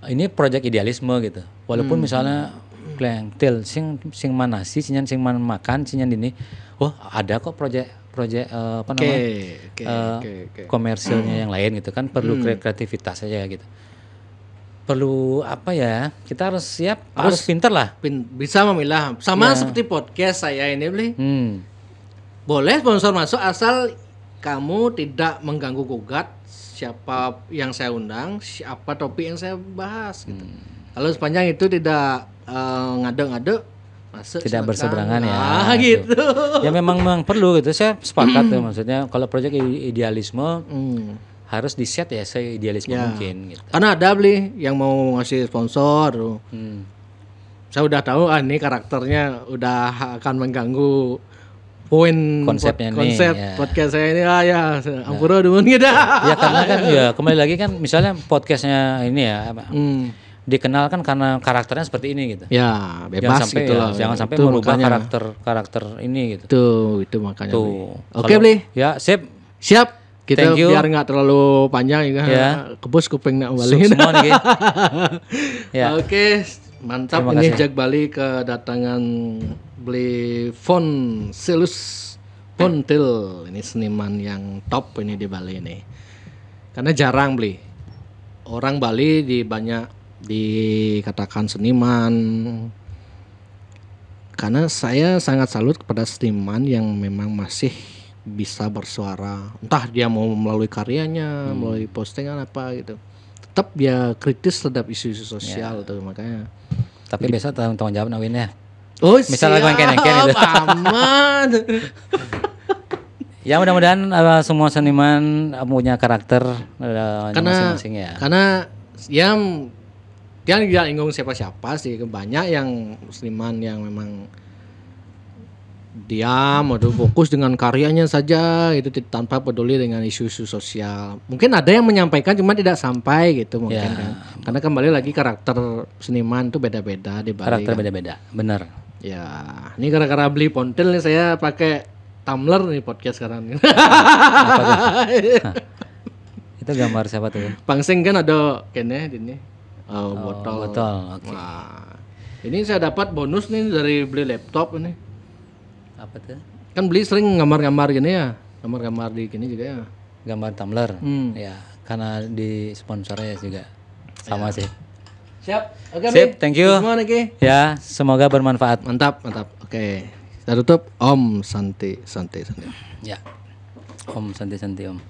Ini proyek idealisme gitu. Walaupun misalnya klientel sing mana sih sing makan ini. Oh, ada kok proyek apa namanya? Komersilnya yang lain gitu kan, perlu kreativitas aja gitu. Perlu apa ya? Kita harus siap, harus pintar lah. Bisa memilah. Sama seperti podcast saya ini beli. Boleh sponsor masuk asal kamu tidak mengganggu gugat siapa yang saya undang, siapa topik yang saya bahas gitu. Kalau sepanjang itu tidak ngade-ngade masuk, tidak berseberangan ya. Gitu. Ya memang perlu gitu. Saya sepakat tuh, maksudnya kalau proyek idealisme harus di-set ya se-idealisme mungkin gitu. Karena ada beli yang mau ngasih sponsor. Saya udah tahu ini karakternya udah akan mengganggu konsep podcast saya ini ampura dulu gitu. Ya karena kan ya kembali lagi kan misalnya podcastnya ini ya dikenal kan karena karakternya seperti ini gitu. Ya bebas gitu loh. Jangan sampai merubah karakter ini gitu. Itu makanya. Oke beli. Ya siap. Kita biar nggak terlalu panjang ya. Kebus kuping nak balik. Semua nih. Ya. Oke, mantap. Ini Jak Bali kedatangan beli Fonsilus Pontil. Ini seniman yang top ini di Bali ini. Karena jarang beli. Orang Bali dikatakan seniman. Karena saya sangat salut kepada seniman yang memang masih bisa bersuara, entah dia mau melalui karyanya, melalui postingan apa gitu, tetap dia kritis terhadap isu-isu sosial tuh makanya. Tapi besok tanggung jawab Nawin ya. Oh misalnya siap, gitu. Aman. Ya mudah-mudahan semua seniman punya karakter masing-masing ya. Karena ya dia tidak inggung siapa-siapa sih, banyak yang seniman yang memang diam atau fokus dengan karyanya saja itu tanpa peduli dengan isu-isu sosial. Mungkin ada yang menyampaikan cuma tidak sampai gitu mungkin kan. Karena kembali lagi karakter seniman itu beda-beda di Bali. Karakter beda-beda, benar. Ya, ini gara-gara beli Pontil nih saya pakai tumbler nih podcast sekarang. Itu gambar siapa tuh? Pangsing kan ada kene ini. Botol. Okay. Wah. Ini saya dapat bonus nih dari beli laptop ini. Apa tuh? Kan beli sering gambar-gambar gini ya, gambar-gambar di gini juga ya. Gambar tumbler. Ya, karena di sponsornya juga sama sih. Siap. Oke, Sip, thank you. Semua Niki. Ya, semoga bermanfaat. Mantap. Oke. Kita tutup. Om Santi. Ya. Om Santi Om.